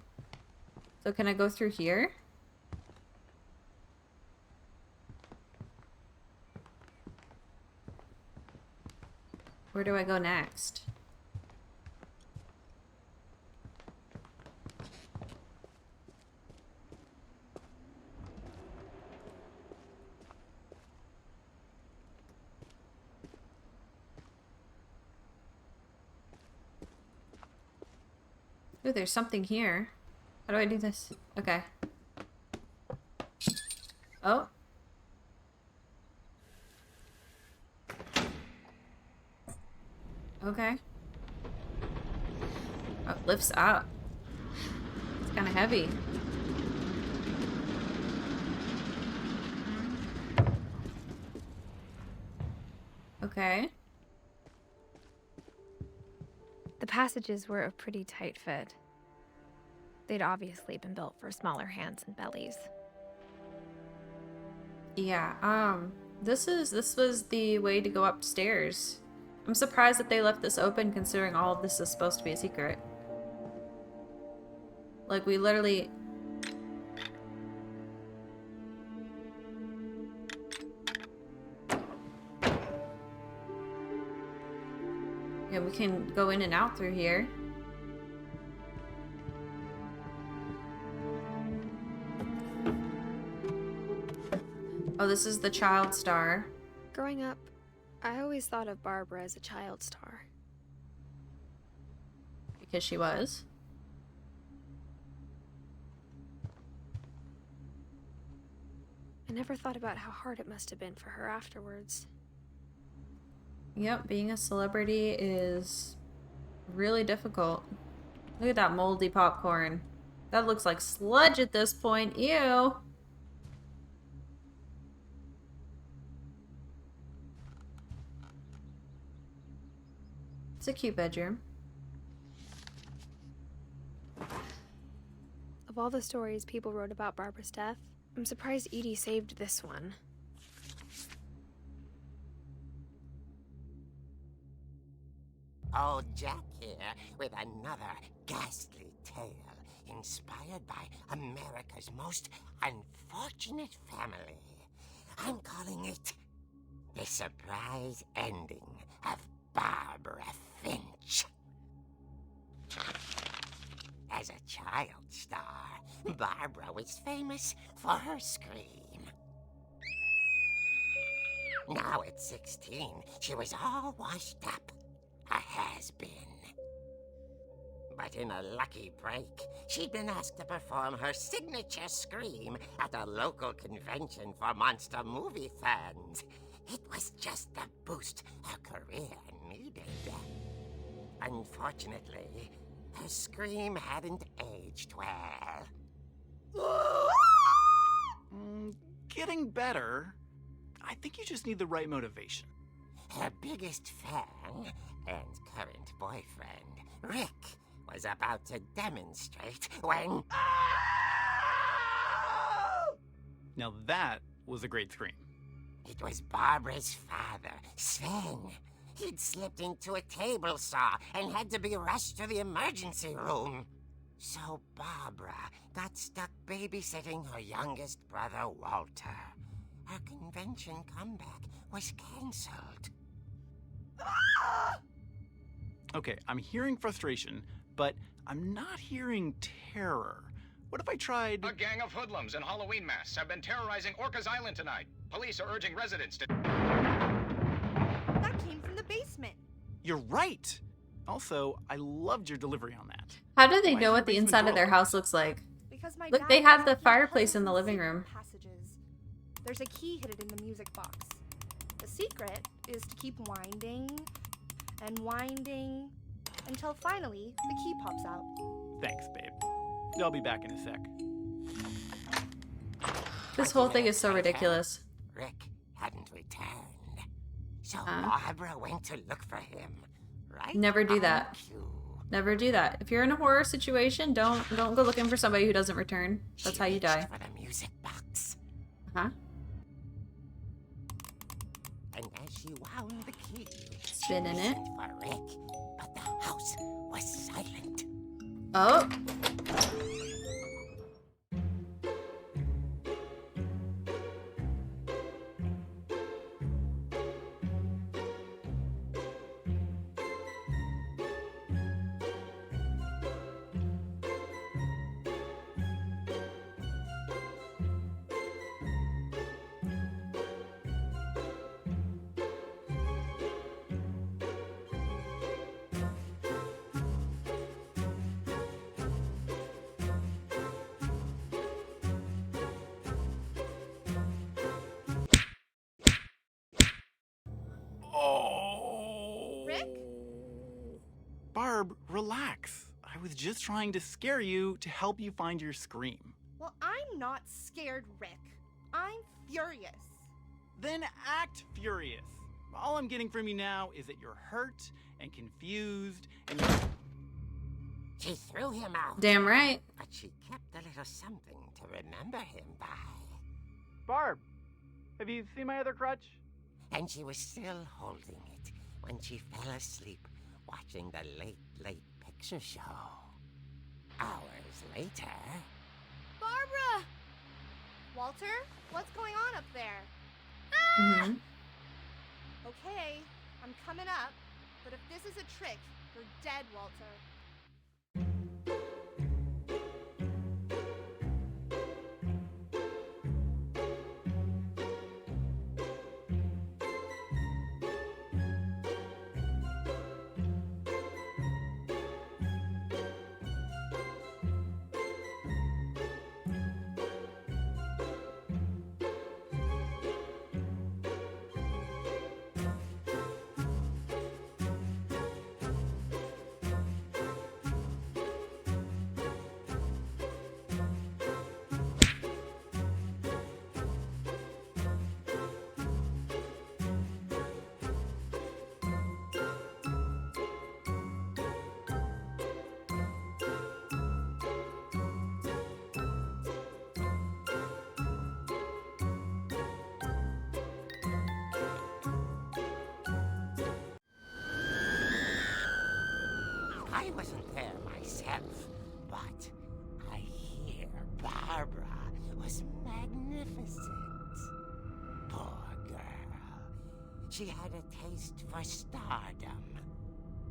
S1: So can I go through here? Where do I go next? Ooh, there's something here. How do I do this? Okay. Oh. Okay. Oh, it lifts up. It's kind of heavy. Okay.
S3: The passages were a pretty tight fit. They'd obviously been built for smaller hands and bellies.
S1: Yeah, this was the way to go upstairs. I'm surprised that they left this open considering all of this is supposed to be a secret. Like, we literally... Yeah, we can go in and out through here. Oh, this is the child star.
S3: Growing up, I always thought of Barbara as a child star.
S1: Because she was.
S3: I never thought about how hard it must have been for her afterwards.
S1: Yep, being a celebrity is really difficult. Look at that moldy popcorn. That looks like sludge at this point. Ew. It's a cute bedroom.
S3: Of all the stories people wrote about Barbara's death, I'm surprised Edie saved this one.
S7: Old Jack here with another ghastly tale inspired by America's most unfortunate family. I'm calling it The Surprise Ending of Barbara Finch. As a child star, Barbara was famous for her scream. Now at 16, she was all washed up. A has-been. But in a lucky break, she'd been asked to perform her signature scream at a local convention for monster movie fans. It was just the boost her career needed. Unfortunately, her scream hadn't aged well.
S8: Getting better. I think you just need the right motivation.
S7: Her biggest fan and current boyfriend, Rick, was about to demonstrate when...
S8: Now that was a great scream.
S7: It was Barbara's father, Sven. He'd slipped into a table saw and had to be rushed to the emergency room. So Barbara got stuck babysitting her youngest brother, Walter. Her convention comeback was cancelled.
S8: Okay, I'm hearing frustration, but I'm not hearing terror. What if I tried...
S9: A gang of hoodlums in Halloween masks have been terrorizing Orcas Island tonight. Police are urging residents to...
S6: That came from the basement.
S8: You're right! Also, I loved your delivery on that.
S1: How do they
S8: Why
S1: know
S8: is
S1: what the
S8: basement
S1: inside of their
S8: door
S1: house looks like?
S6: Because my
S1: Look,
S6: dad
S1: they have
S6: was
S1: the
S6: looking
S1: fireplace in the
S6: puzzles
S1: living
S6: and
S1: room.
S6: passages. There's a key hidden in the music box. The secret is to keep winding and winding until finally the key pops out.
S8: Thanks, babe. I'll be back in a sec.
S1: This whole thing is so ridiculous.
S7: Rick hadn't returned. So Barbara went to look for him. Right?
S1: Never do
S7: on
S1: that.
S7: cue.
S1: Never do that. If you're in a horror situation, don't go looking for somebody who doesn't return. That's
S7: She
S1: how you
S7: reached
S1: die.
S7: for the music box.
S1: Huh?
S7: And as she wound the key,
S1: Spin in
S7: she
S1: it.
S7: listened for Rick, but the house was silent.
S1: Oh.
S8: Barb, relax. I was just trying to scare you to help you find your scream.
S6: Well, I'm not scared, Rick. I'm furious.
S8: Then act furious. All I'm getting from you now is that you're hurt and confused and you're...
S7: She threw him out.
S1: Damn right.
S7: But she kept a little something to remember him by.
S8: Barb, have you seen my other crutch?
S7: And she was still holding it when she fell asleep watching the late picture show. Hours later...
S6: Barbara! Walter, what's going on up there?
S1: Mm-hmm.
S6: Okay, I'm coming up, but if this is a trick, you're dead, Walter.
S7: I wasn't there myself, but I hear Barbara was magnificent. Poor girl. She had a taste for stardom.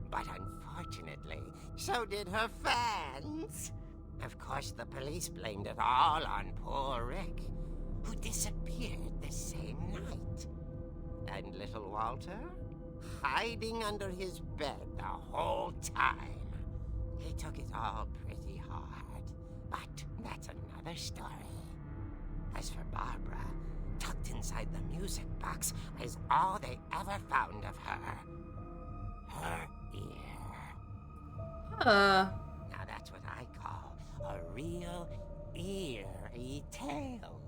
S7: But unfortunately, so did her fans. Of course, the police blamed it all on poor Rick, who disappeared the same night. And little Walter? Hiding under his bed the whole time. He took it all pretty hard, but that's another story. As for Barbara, tucked inside the music box is all they ever found of her. Her ear. Now that's what I call a real eerie tale.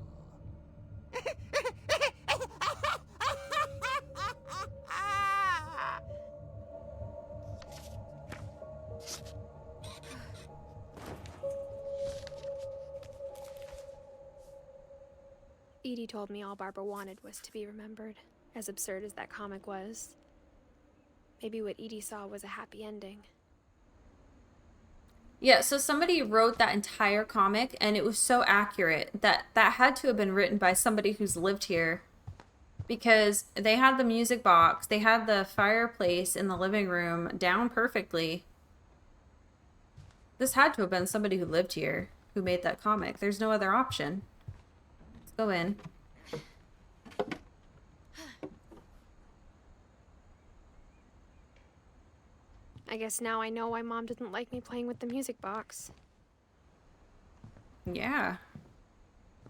S3: Edie told me all Barbara wanted was to be remembered, as absurd as that comic was. Maybe what Edie saw was a happy ending.
S1: Yeah, so somebody wrote that entire comic, and it was so accurate that that had to have been written by somebody who's lived here. Because they had the music box, they had the fireplace in the living room down perfectly. This had to have been somebody who lived here who made that comic. There's no other option. Let's go in.
S3: I guess now I know why Mom didn't like me playing with the music box.
S1: Yeah.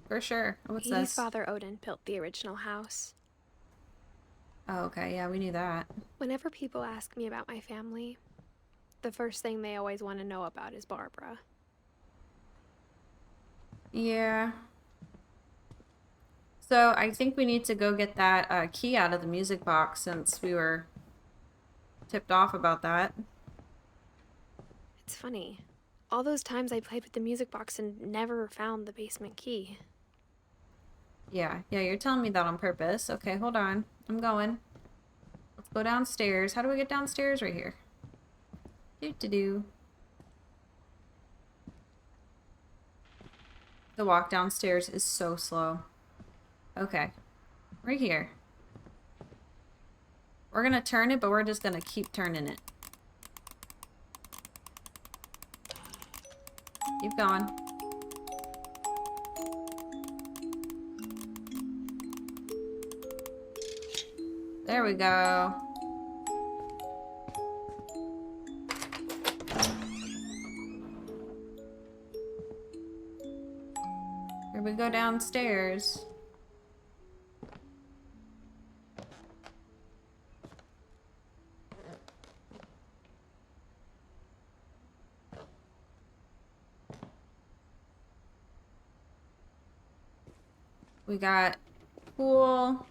S1: For sure. What's
S3: Edie's
S1: this?
S3: father Odin built the original house.
S1: Oh, okay. Yeah, we knew that.
S3: Whenever people ask me about my family, the first thing they always want to know about is Barbara.
S1: Yeah. So I think we need to go get that key out of the music box since we were tipped off about that.
S3: It's funny. All those times I played with the music box and never found the basement key.
S1: Yeah, you're telling me that on purpose. Okay, hold on. I'm going. Let's go downstairs. How do we get downstairs? Right here. Do. The walk downstairs is so slow. Okay. Right here. We're gonna turn it, but we're just gonna keep turning it. Keep going. There we go. Here we go downstairs. We got pool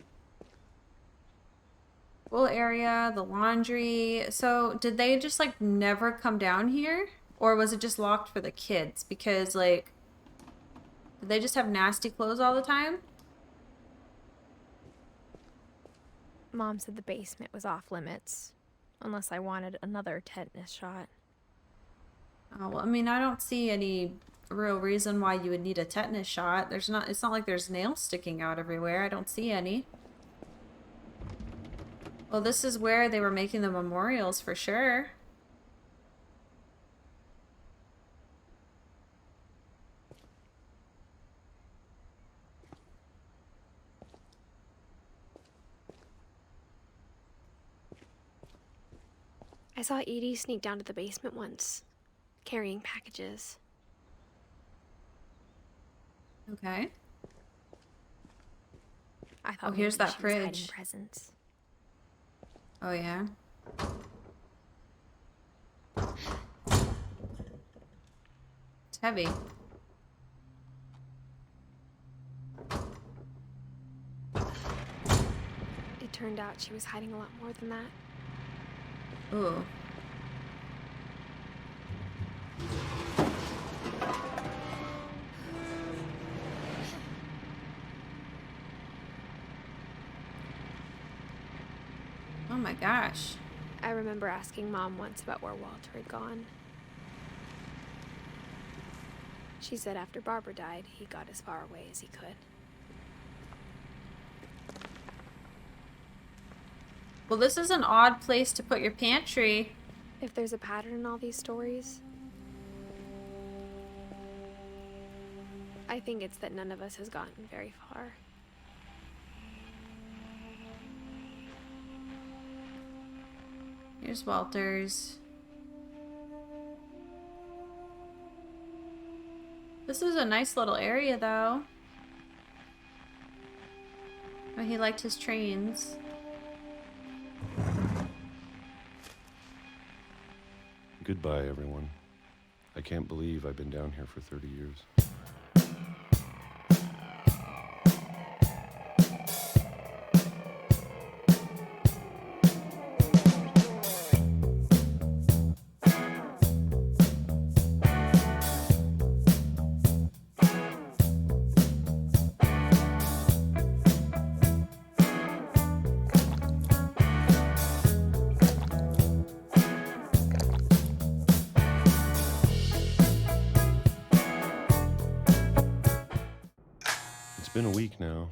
S1: area, the laundry. So did they just like never come down here? Or was it just locked for the kids? Because like, did they just have nasty clothes all the time?
S3: Mom said the basement was off limits, unless I wanted another tetanus shot.
S1: Oh, well, I mean, I don't see any real reason why you would need a tetanus shot. It's not like there's nails sticking out everywhere. I don't see any. Well, this is where they were making the memorials for sure.
S3: I saw Edie sneak down to the basement once, carrying packages.
S1: Okay.
S3: I thought
S1: here's
S3: maybe
S1: that
S3: she was
S1: fridge.
S3: hiding presents.
S1: Oh, yeah. It's heavy.
S3: It turned out she was hiding a lot more than that.
S1: Ooh. Oh my gosh.
S3: I remember asking Mom once about where Walter had gone. She said after Barbara died, he got as far away as he could.
S1: Well, this is an odd place to put your pantry.
S3: If there's a pattern in all these stories, I think it's that none of us has gotten very far.
S1: Here's Walter's. This is a nice little area, though. Oh, he liked his trains.
S10: Goodbye, everyone. I can't believe I've been down here for 30 years. It's been a week now,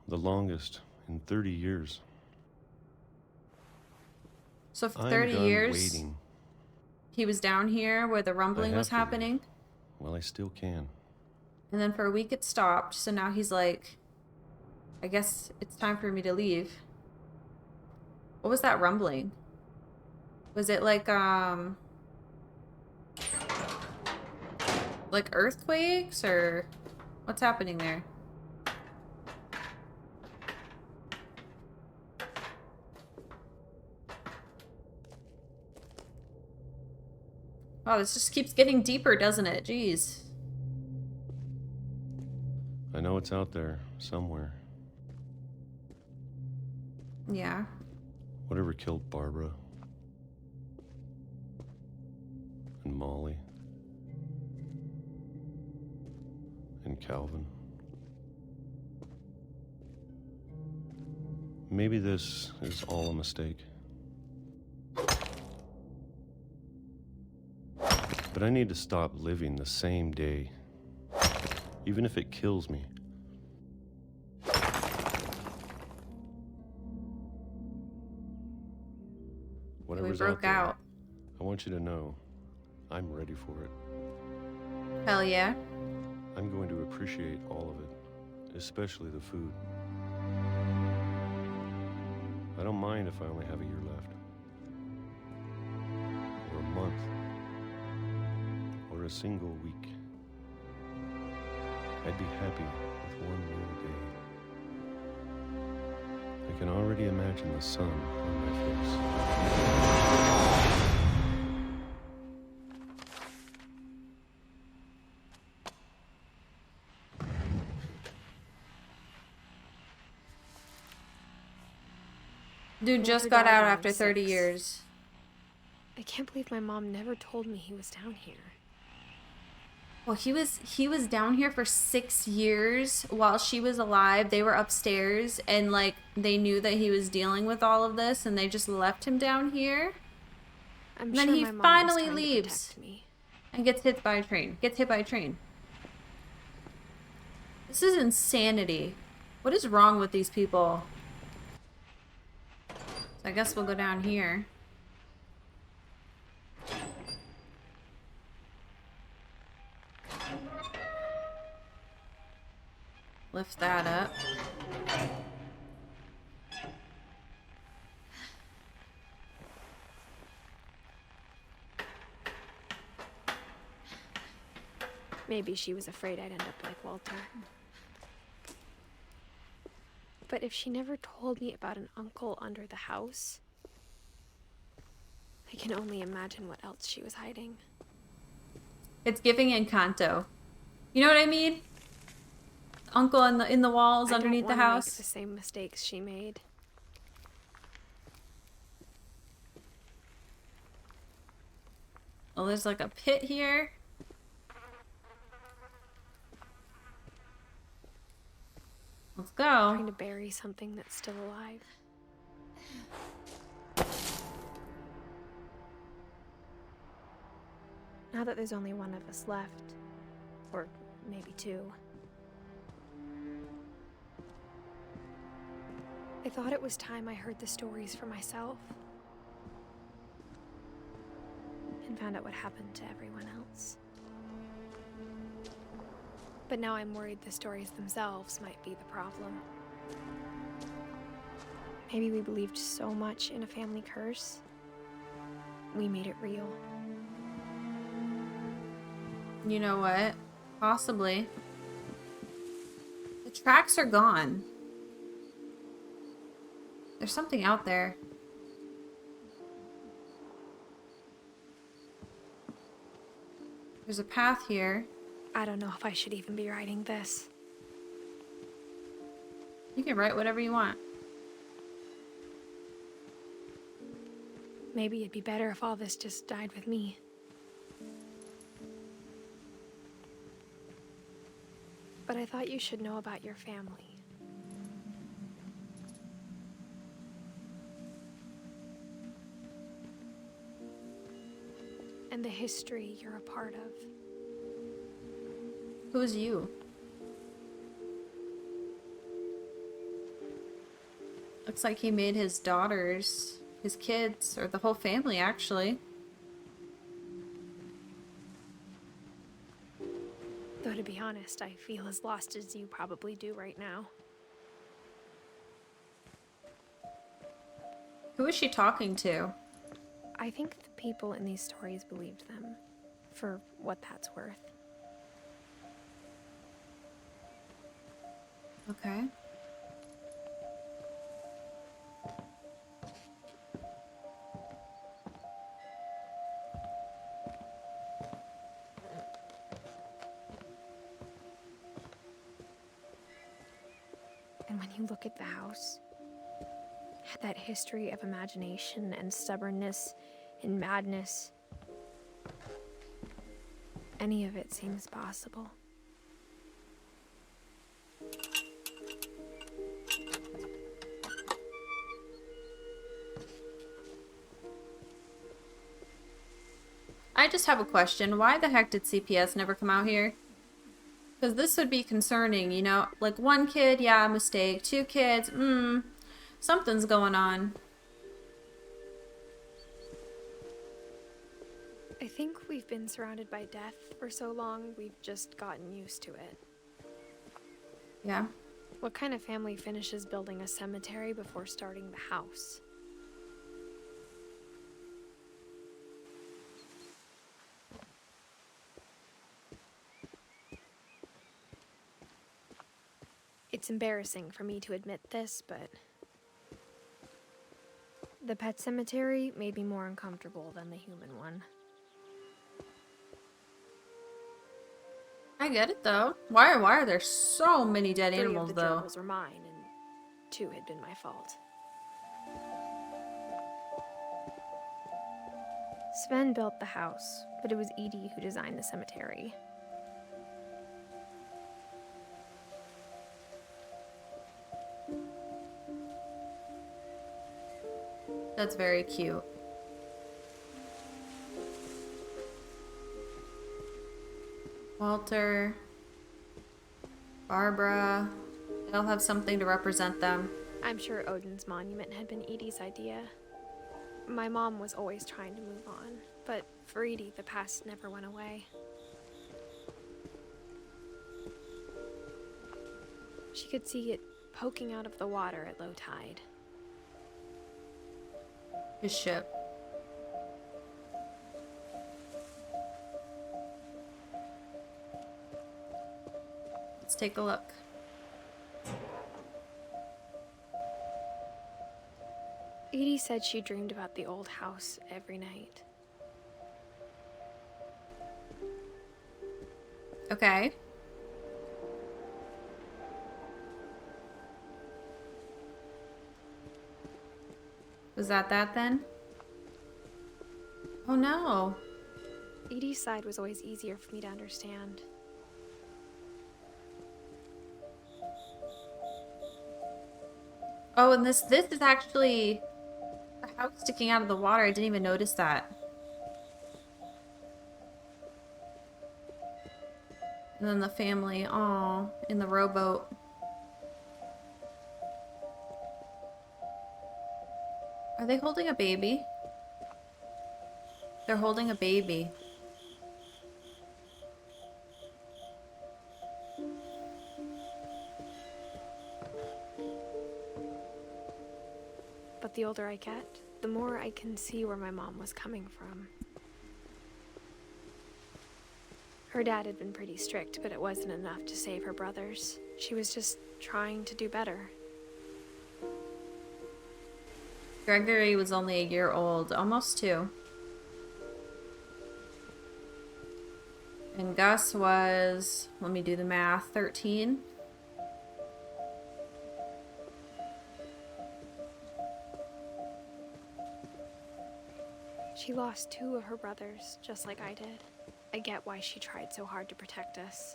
S10: the longest in 30 years.
S1: So for
S10: I'm
S1: 30
S10: done
S1: years,
S10: waiting.
S1: he was down here where the rumbling was
S10: have to
S1: happening.
S10: leave. Well, I still can.
S1: And then for a week it stopped. So now he's like, I guess it's time for me to leave. What was that rumbling? Was it like earthquakes or what's happening there? Wow, this just keeps getting deeper, doesn't it? Jeez.
S10: I know it's out there, somewhere.
S1: Yeah.
S10: Whatever killed Barbara. And Molly. And Calvin. Maybe this is all a mistake. But I need to stop living the same day, even if it kills me. Whatever's
S1: broke
S10: there,
S1: out.
S10: I want you to know I'm ready for it.
S1: Hell yeah.
S10: I'm going to appreciate all of it, especially the food. I don't mind if I only have a year left. Or a month. Or a single week. I'd be happy with one more day. I can already imagine the sun on my face.
S1: Dude just
S3: Walter
S1: got
S3: died
S1: out
S3: when I
S1: after
S3: was
S1: 30
S3: 6.
S1: years.
S3: I can't believe my mom never told me he was down here.
S1: Well, he was down here for 6 years while she was alive. They were upstairs and like they knew that he was dealing with all of this and they just left him down here.
S3: I'm
S1: And
S3: sure
S1: then he
S3: my mom was
S1: finally
S3: trying to
S1: leaves
S3: protect me.
S1: and gets hit by a train. Gets hit by a train. This is insanity. What is wrong with these people? So I guess we'll go down here. Lift that up.
S3: Maybe she was afraid I'd end up like Walter. But if she never told me about an uncle under the house, I can only imagine what else she was hiding.
S1: It's giving Encanto. You know what I mean? Uncle in the walls underneath the
S3: I don't wanna
S1: house.
S3: make the same mistakes she made.
S1: Oh, there's like a pit here. Let's go.
S3: Trying to bury something that's still alive. Now that there's only one of us left, or maybe two, I thought it was time I heard the stories for myself and found out what happened to everyone else. But now I'm worried the stories themselves might be the problem. Maybe we believed so much in a family curse, we made it real.
S1: You know what? Possibly. The tracks are gone. There's something out there. There's a path here.
S3: I don't know if I should even be writing this.
S1: You can write whatever you want.
S3: Maybe it'd be better if all this just died with me. But I thought you should know about your family. And the history you're a part of.
S1: Who's you? Looks like he made his daughters, his kids, or the whole family actually.
S3: Though to be honest, I feel as lost as you probably do right now.
S1: Who is she talking to?
S3: I think the people in these stories believed them, for what that's worth.
S1: Okay.
S3: And when you look at the house, that history of imagination and stubbornness and madness, any of it seems possible.
S1: I just have a question. Why the heck did CPS never come out here? Because this would be concerning, you know? Like, one kid, yeah, mistake. 2 kids, something's going on.
S3: I think we've been surrounded by death for so long, we've just gotten used to it.
S1: Yeah.
S3: What kind of family finishes building a cemetery before starting the house? It's embarrassing for me to admit this, but the pet cemetery made me more uncomfortable than the human one.
S1: I get it, though. Why are there so many dead
S3: 3
S1: animals,
S3: of the
S1: though?
S3: gerbils were mine, and 2 had been my fault. Sven built the house, but it was Edie who designed the cemetery.
S1: That's very cute. Walter, Barbara, they'll have something to represent them.
S3: I'm sure Odin's monument had been Edie's idea. My mom was always trying to move on, but for Edie, the past never went away. She could see it poking out of the water at low tide.
S1: His ship. Let's take a look.
S3: Edie said she dreamed about the old house every night.
S1: Okay. Was that then? Oh no.
S3: Edie's side was always easier for me to understand.
S1: Oh, and this is actually a house sticking out of the water. I didn't even notice that. And then the family, aw, in the rowboat. Are they holding a baby? They're holding a baby.
S3: But the older I get, the more I can see where my mom was coming from. Her dad had been pretty strict, but it wasn't enough to save her brothers. She was just trying to do better.
S1: Gregory was only a year old, almost 2. And Gus was, let me do the math, 13.
S3: She lost 2 of her brothers, just like I did. I get why she tried so hard to protect us.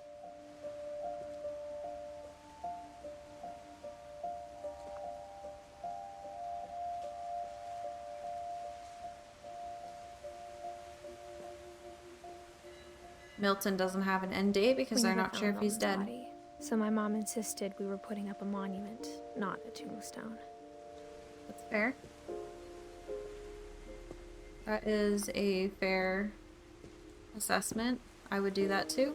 S1: Milton doesn't have an end date because they're not sure if he's dead.
S3: Body, so my mom insisted we were putting up a monument, not a tombstone.
S1: That's fair. That is a fair assessment. I would do that too.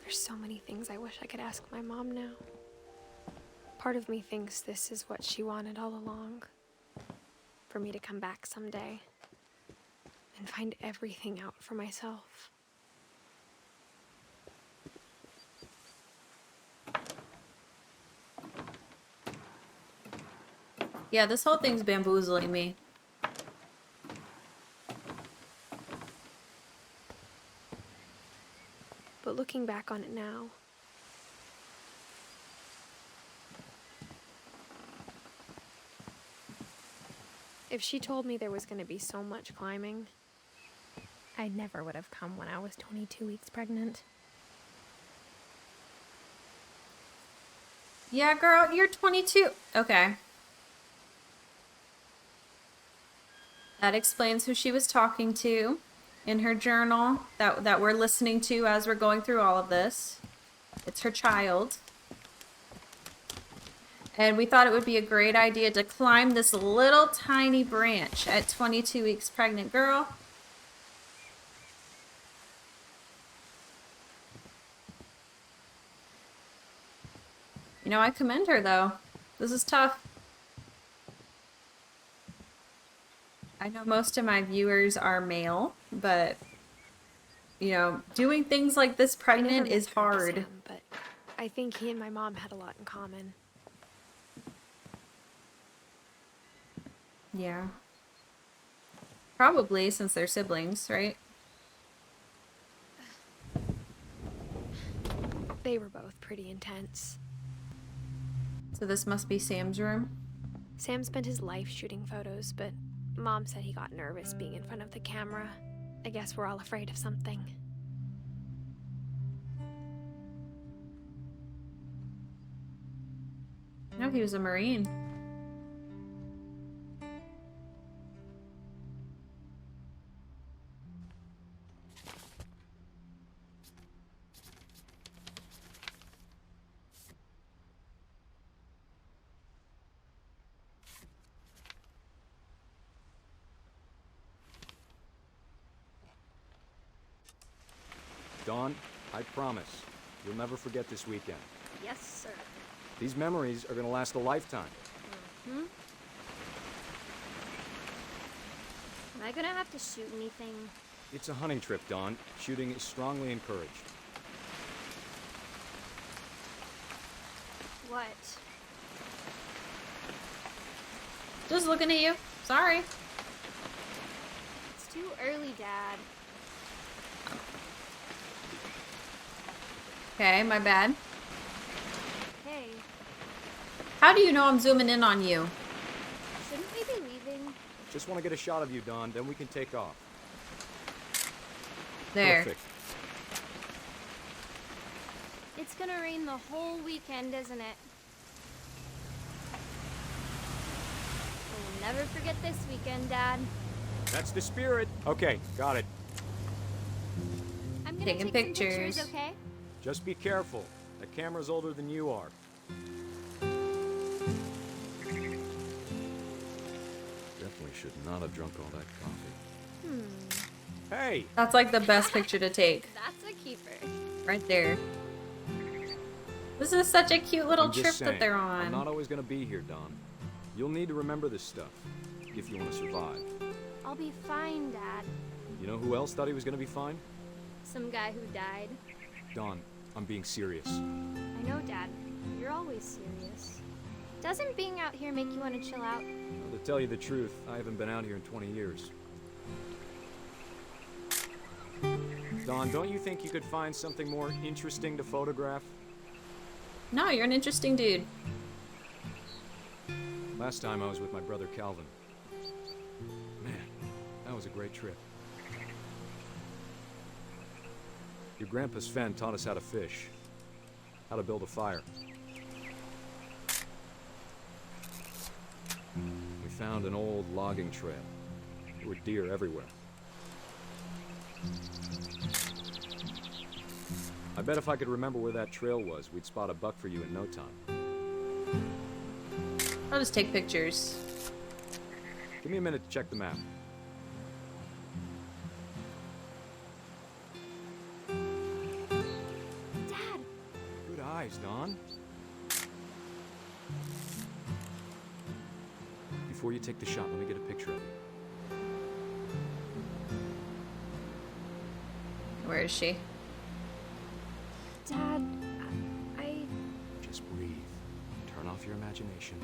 S3: There's so many things I wish I could ask my mom now. Part of me thinks this is what she wanted all along. For me to come back someday and find everything out for myself.
S1: Yeah, this whole thing's bamboozling me.
S3: But looking back on it now, if she told me there was going to be so much climbing, I never would have come when I was 22 weeks pregnant.
S1: Yeah, girl, you're 22. Okay. That explains who she was talking to in her journal that we're listening to as we're going through all of this. It's her child. And we thought it would be a great idea to climb this little tiny branch at 22 weeks pregnant. Girl. You know, I commend her though. This is tough. I know most of my viewers are male, but you know, doing things like this pregnant is hard.
S3: Him, but I think he and my mom had a lot in common.
S1: Yeah. Probably, since they're siblings, right?
S3: They were both pretty intense.
S1: So this must be Sam's room.
S3: Sam spent his life shooting photos, but Mom said he got nervous being in front of the camera. I guess we're all afraid of something.
S1: No, he was a Marine.
S11: Dawn, I promise, you'll never forget this weekend.
S2: Yes, sir.
S11: These memories are gonna last a lifetime.
S2: Hmm? Am I gonna have to shoot anything?
S11: It's a hunting trip, Dawn. Shooting is strongly encouraged.
S2: What?
S1: Just looking at you. Sorry.
S2: It's too early, Dad.
S1: Okay, my bad.
S2: Hey,
S1: How do you know I'm zooming in on you?
S2: shouldn't we be leaving?
S11: Just want to get a shot of you, Dawn, then we can take off.
S1: There.
S11: Perfect.
S2: It's gonna rain the whole weekend, isn't it? We'll never forget this weekend, Dad.
S11: That's the spirit. Okay, got it.
S2: I'm gonna
S1: Taking
S2: take some
S1: pictures.
S2: pictures, okay?
S11: Just be careful. That camera's older than you are. Definitely should not have drunk all that coffee. Hey!
S1: That's like the best picture to take.
S2: That's a keeper.
S1: Right there. This is such a cute little
S11: I'm just
S1: trip
S11: saying,
S1: that they're
S11: I'm
S1: on.
S11: not always gonna be here, Dawn. You'll need to remember this stuff if you want to survive.
S2: I'll be fine, Dad.
S11: You know who else thought he was gonna be fine?
S2: Some guy who died.
S11: Dawn, I'm being serious.
S2: I know, Dad. You're always serious. Doesn't being out here make you want to chill out?
S11: Well, to tell you the truth, I haven't been out here in 20 years. Dawn, don't you think you could find something more interesting to photograph?
S1: No, you're an interesting dude.
S11: Last time I was with my brother Calvin. Man, that was a great trip. Your grandpa Sven taught us how to fish, how to build a fire. We found an old logging trail. There were deer everywhere. I bet if I could remember where that trail was, we'd spot a buck for you in no time.
S1: I'll just take pictures.
S11: Give me a minute to check the map.
S2: Dad!
S11: Good eyes, Dawn. Before you take the shot, let me get a picture of you.
S1: Where is she?
S2: Dad, I...
S11: Just breathe. Turn off your imagination.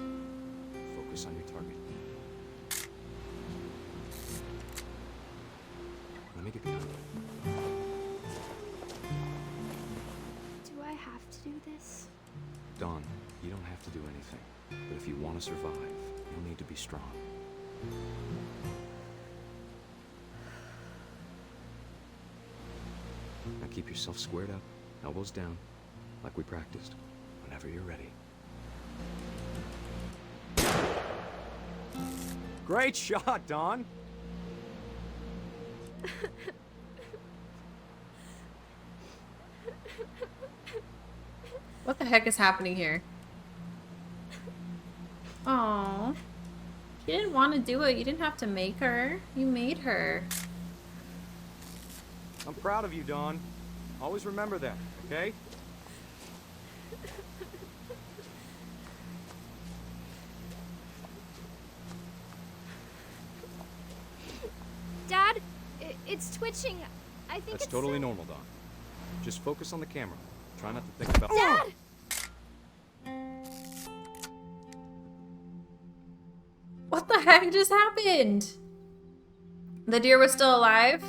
S11: Focus on your target. Let me get behind you.
S2: Do I have to do this?
S11: Dawn, you don't have to do anything. But if you want to survive, you'll need to be strong. Now keep yourself squared up, elbows down, like we practiced. Whenever you're ready. Great shot, Dawn!
S1: What the heck is happening here? Aww. You didn't want to do it. You didn't have to make her. You made her.
S11: I'm proud of you, Dawn. Always remember that, okay?
S2: Dad, it's twitching. I think
S11: That's
S2: it's...
S11: totally normal, Dawn. Just focus on the camera. Try not to think about...
S2: Dad!
S1: What the heck? heck just happened? The deer was still alive?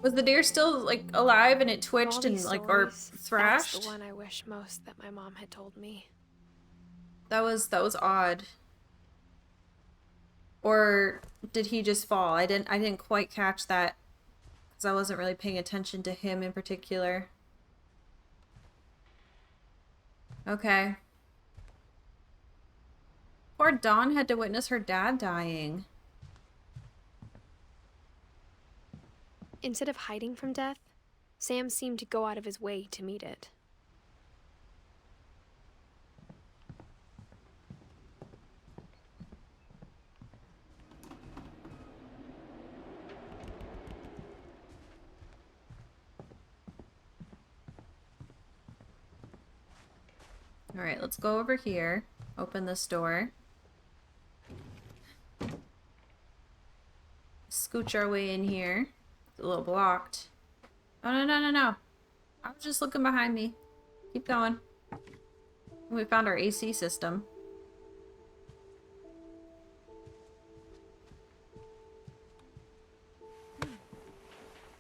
S1: Was the deer still, like, alive and it twitched and, like, or thrashed?
S3: That's the one I wish most that my mom had told me.
S1: That was odd. Or did he just fall? I didn't quite catch that because I wasn't really paying attention to him in particular. Okay. Poor Dawn had to witness her dad dying.
S3: Instead of hiding from death, Sam seemed to go out of his way to meet it.
S1: All right, let's go over here. Open this door. Scooch our way in here. It's a little blocked. Oh, no, no, no, no. I was just looking behind me. Keep going. We found our AC system.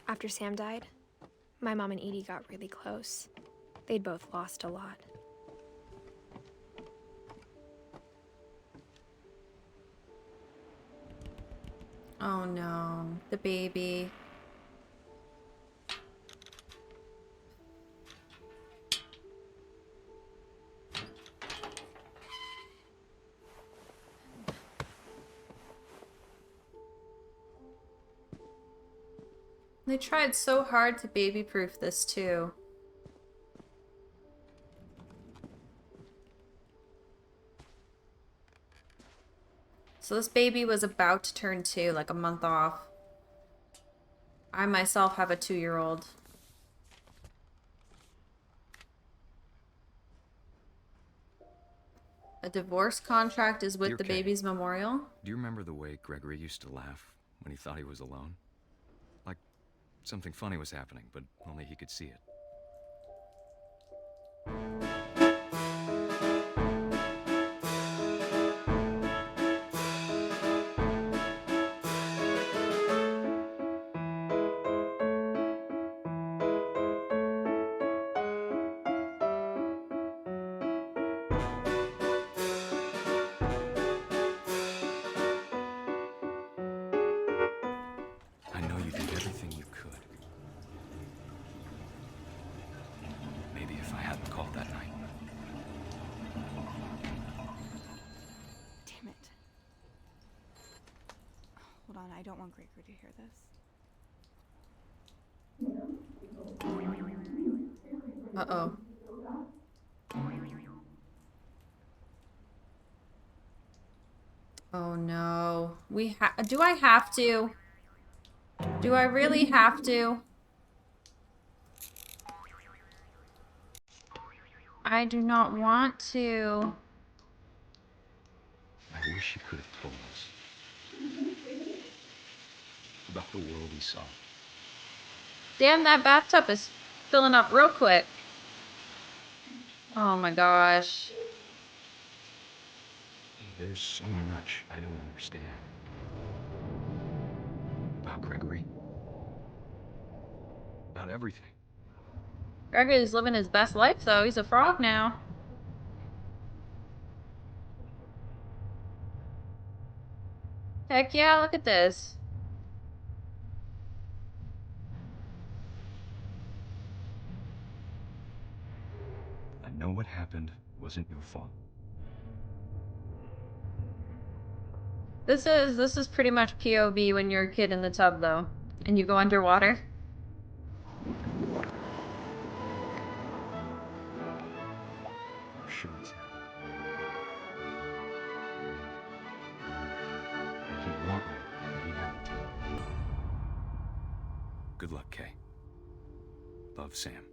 S3: After Sam died, my mom and Edie got really close. They'd both lost a lot.
S1: Oh no, the baby. They tried so hard to baby-proof this too. So this baby was about to turn 2, like a month off. I myself have a 2-year-old. A divorce contract is with
S11: Dear
S1: the
S11: Kay,
S1: baby's memorial?
S11: Do you remember the way Gregory used to laugh when he thought he was alone? Like something funny was happening, but only he could see it. I know you did everything you could. Maybe if I hadn't called that night.
S12: Damn it. Hold on, I don't want Gregory to hear this.
S1: Uh-oh. Oh no. Do I have to? Do I really have to? I do not want to.
S11: I wish you could have told us about the world we saw.
S1: Damn, that bathtub is filling up real quick. Oh my gosh.
S11: There's so much I don't understand. About Gregory. About everything.
S1: Gregory's living his best life though. He's a frog now. Heck yeah, look at this.
S11: I know what happened wasn't your fault.
S1: This is pretty much POV when you're a kid in the tub though, and you go underwater.
S11: I'm sure it's happened. He want me, but he had to. Good luck, Kay. Love, Sam.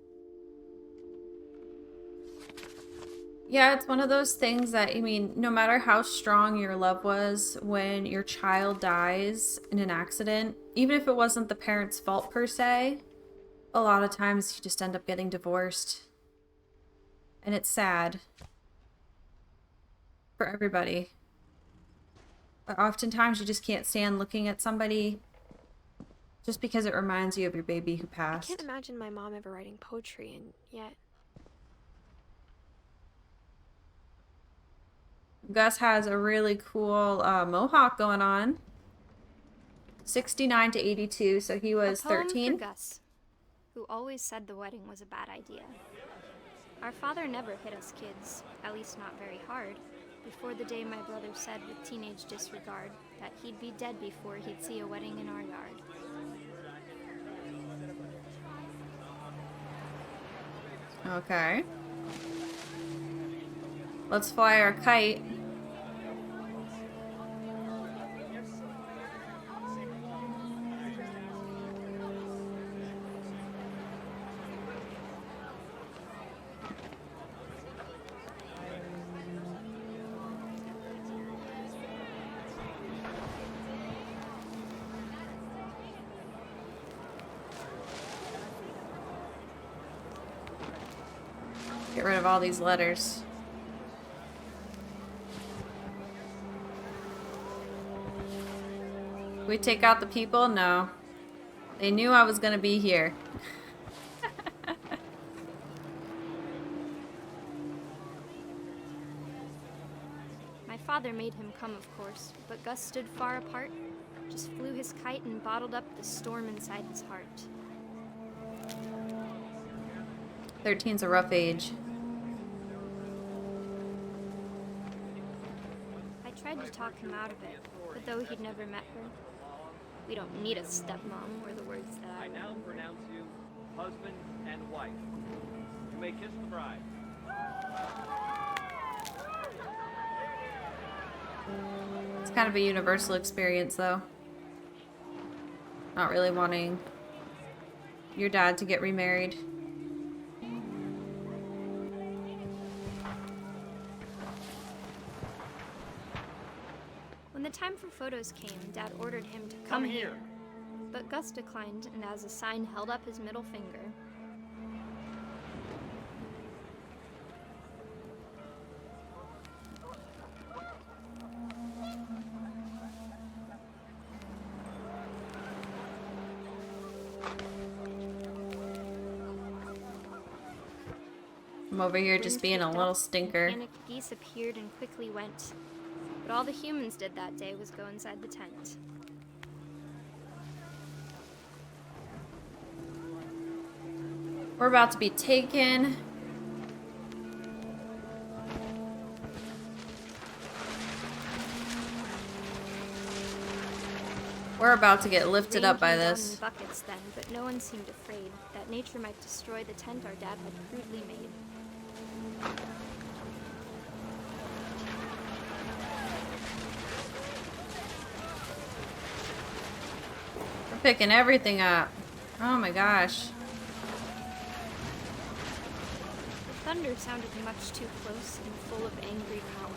S1: Yeah, it's one of those things that, I mean, no matter how strong your love was when your child dies in an accident, even if it wasn't the parent's fault per se, a lot of times you just end up getting divorced. And it's sad. For everybody. But oftentimes you just can't stand looking at somebody just because it reminds you of your baby who
S3: I
S1: passed.
S3: can't imagine my mom ever writing poetry, and yet...
S1: Gus has a really cool mohawk going on. 69 to 82, so he was
S2: A poem
S1: 13.
S2: for Gus, who always said the wedding was a bad idea. Our father never hit us kids, at least not very hard, before the day my brother said with teenage disregard that he'd be dead before he'd see a wedding in our yard.
S1: Okay. Let's fly our kite. Get rid of all these letters. We take out the people? No. They knew I was gonna be here.
S2: My father made him come, of course, but Gus stood far apart, just flew his kite and bottled up the storm inside his heart.
S1: 13's a rough age.
S2: I tried to talk him out of it, but though he'd never met her, we don't need a stepmom, were the words that I
S13: now pronounce you husband and wife. You may kiss the bride.
S1: It's kind of a universal experience, though. Not really wanting your dad to get remarried.
S2: When the time for photos came, Dad ordered him to come here. But Gus declined, and as a sign held up his middle finger.
S1: I'm over here just being a little stinker.
S2: Panicked geese appeared and quickly went. But all the humans did that day was go inside the tent.
S1: We're about to be taken. We're about to get lifted up by this.
S2: Rain came down in buckets then, but no one seemed afraid that nature might destroy the tent our dad had crudely made.
S1: We're picking everything up. Oh my gosh.
S2: The thunder sounded much too close and full of angry power.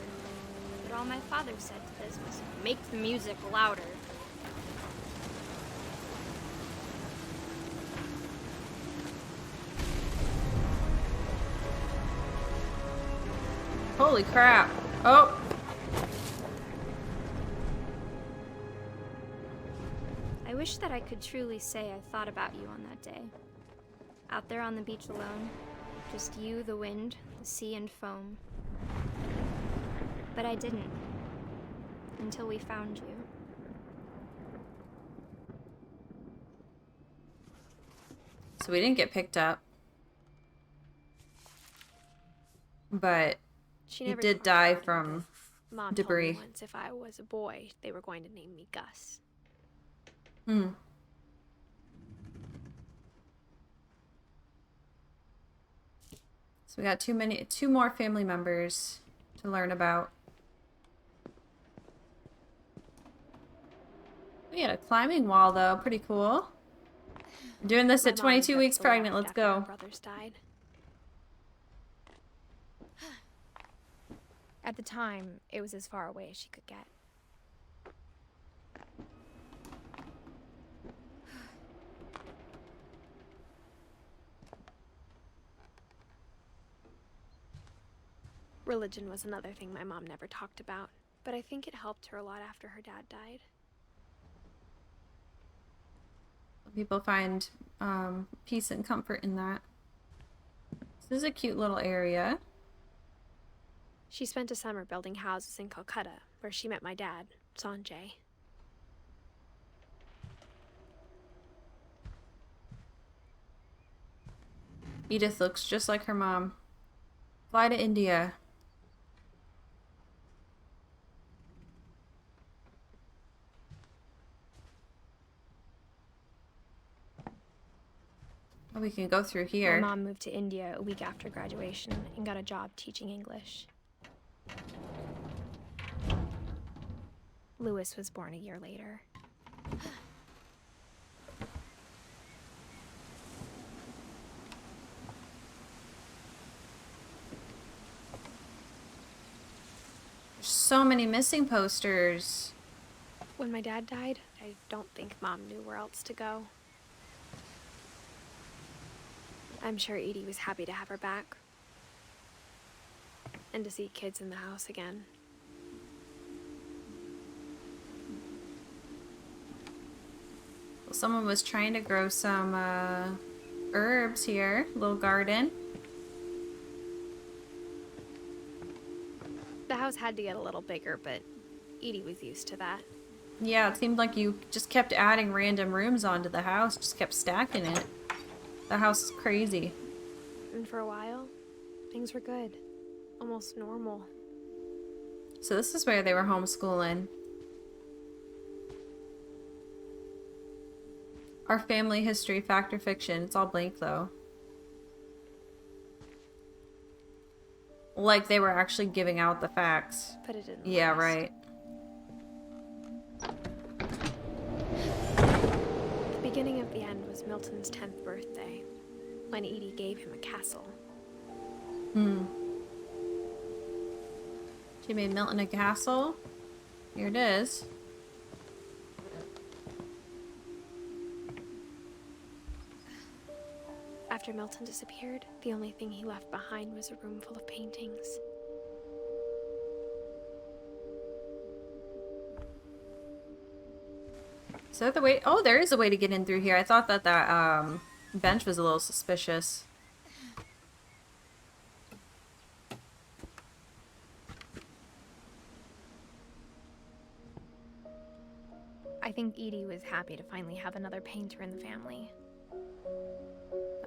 S2: But all my father said to this was, "Make the music louder."
S1: Holy crap. Oh.
S2: I wish that I could truly say I thought about you on that day. Out there on the beach alone, just you, the wind, the sea and foam. But I didn't. Until we found you.
S1: So we didn't get picked up. But
S3: She
S1: he
S3: never
S1: did
S3: told me
S1: die
S3: about it.
S1: from
S3: Mom
S1: debris.
S3: told me once if I was a boy, they were going to name me Gus.
S1: Hmm. So we got two more family members to learn about. We had a climbing wall though, pretty cool. I'm doing this
S3: My
S1: at
S3: mom
S1: 22
S3: kept
S1: weeks
S3: the
S1: pregnant,
S3: loft
S1: let's
S3: after my
S1: go.
S3: brothers died. At the time, it was as far away as she could get. Religion was another thing my mom never talked about, but I think it helped her a lot after her dad died.
S1: People find peace and comfort in that. This is a cute little area.
S3: She spent a summer building houses in Calcutta, where she met my dad, Sanjay.
S1: Edith looks just like her mom. Fly to India. Oh, we can go through here.
S3: My mom moved to India a week after graduation and got a job teaching English. Lewis was born a year later.
S1: So many missing posters.
S3: When my dad died, I don't think Mom knew where else to go. I'm sure Edie was happy to have her back. And to see kids in the house again.
S1: Well, someone was trying to grow some herbs here. Little garden.
S3: The house had to get a little bigger, but Edie was used to that.
S1: Yeah, it seemed like you just kept adding random rooms onto the house, just kept stacking it. The house is crazy.
S3: And for a while, things were good. Almost normal.
S1: So this is where they were homeschooling. Our family history, fact or fiction. It's all blank though. Like they were actually giving out the facts.
S3: But it didn't
S1: Yeah,
S3: last.
S1: right.
S3: The beginning of the end was Milton's 10th birthday, when Edie gave him a castle.
S1: She made Milton a castle. Here it is.
S3: After Milton disappeared, the only thing he left behind was a room full of paintings.
S1: Is that the way? Oh, there is a way to get in through here. I thought that that bench was a little suspicious.
S3: I think Edie was happy to finally have another painter in the family.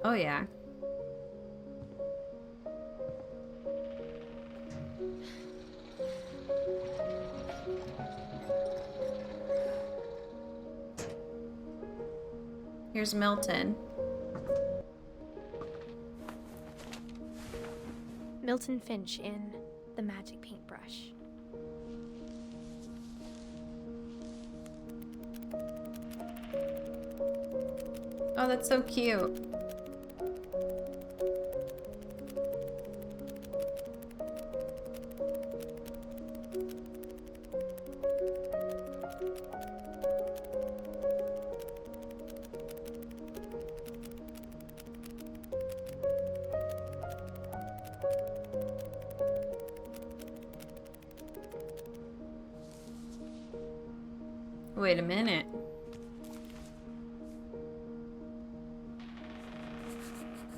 S1: Oh, yeah. Here's Milton.
S3: Milton Finch in The Magic Paintbrush.
S1: Oh, that's so cute. Wait a minute.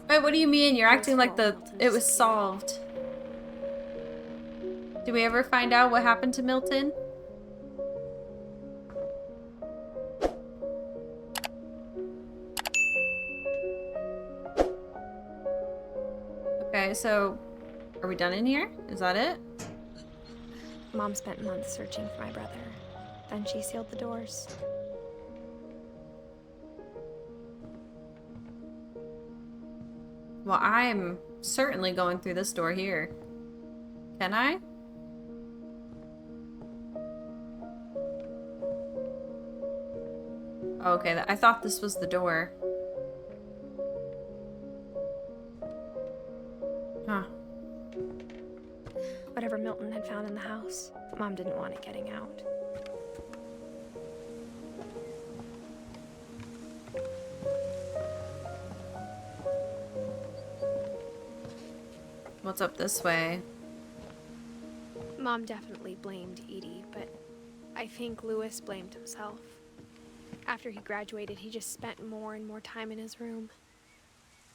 S1: Wait, what do you mean? You're acting like it was solved. Did we ever find out what happened to Milton? Okay, so are we done in here? Is that it?
S3: Mom spent months searching for my brother. Then she sealed the doors.
S1: Well, I'm certainly going through this door here. Can I? Okay, I thought this was the door. Huh.
S3: Whatever Milton had found in the house, Mom didn't want it getting out.
S1: What's up this way?
S3: Mom definitely blamed Edie, but I think 𝐿𝐿is blamed himself. After he graduated, he just spent more and more time in his room.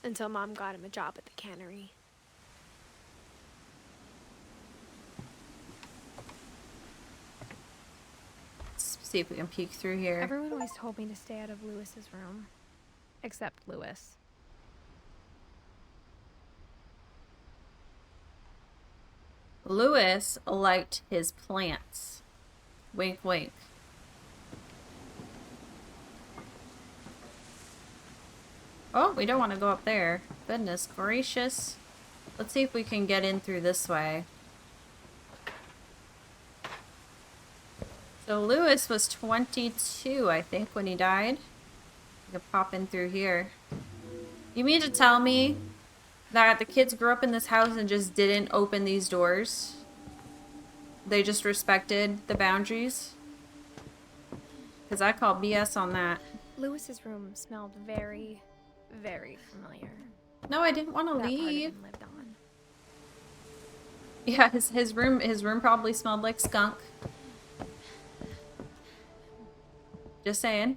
S3: Until Mom got him a job at the cannery.
S1: Let's see if we can peek through here.
S3: Everyone always told me to stay out of 𝐿𝐿is's room. Except 𝐿𝐿is.
S1: 𝐿𝐿is liked his plants. Wink, wink. Oh, we don't want to go up there. Goodness gracious. Let's see if we can get in through this way. So 𝐿𝐿is was 22, I think, when he died. We can pop in through here. You mean to tell me that the kids grew up in this house and just didn't open these doors? They just respected the boundaries? Because I call BS on that.
S3: 𝐿𝐿is's room smelled very, very familiar.
S1: No, I didn't want to
S3: That part of
S1: leave.
S3: him lived on.
S1: Yeah, his room probably smelled like skunk. Just saying.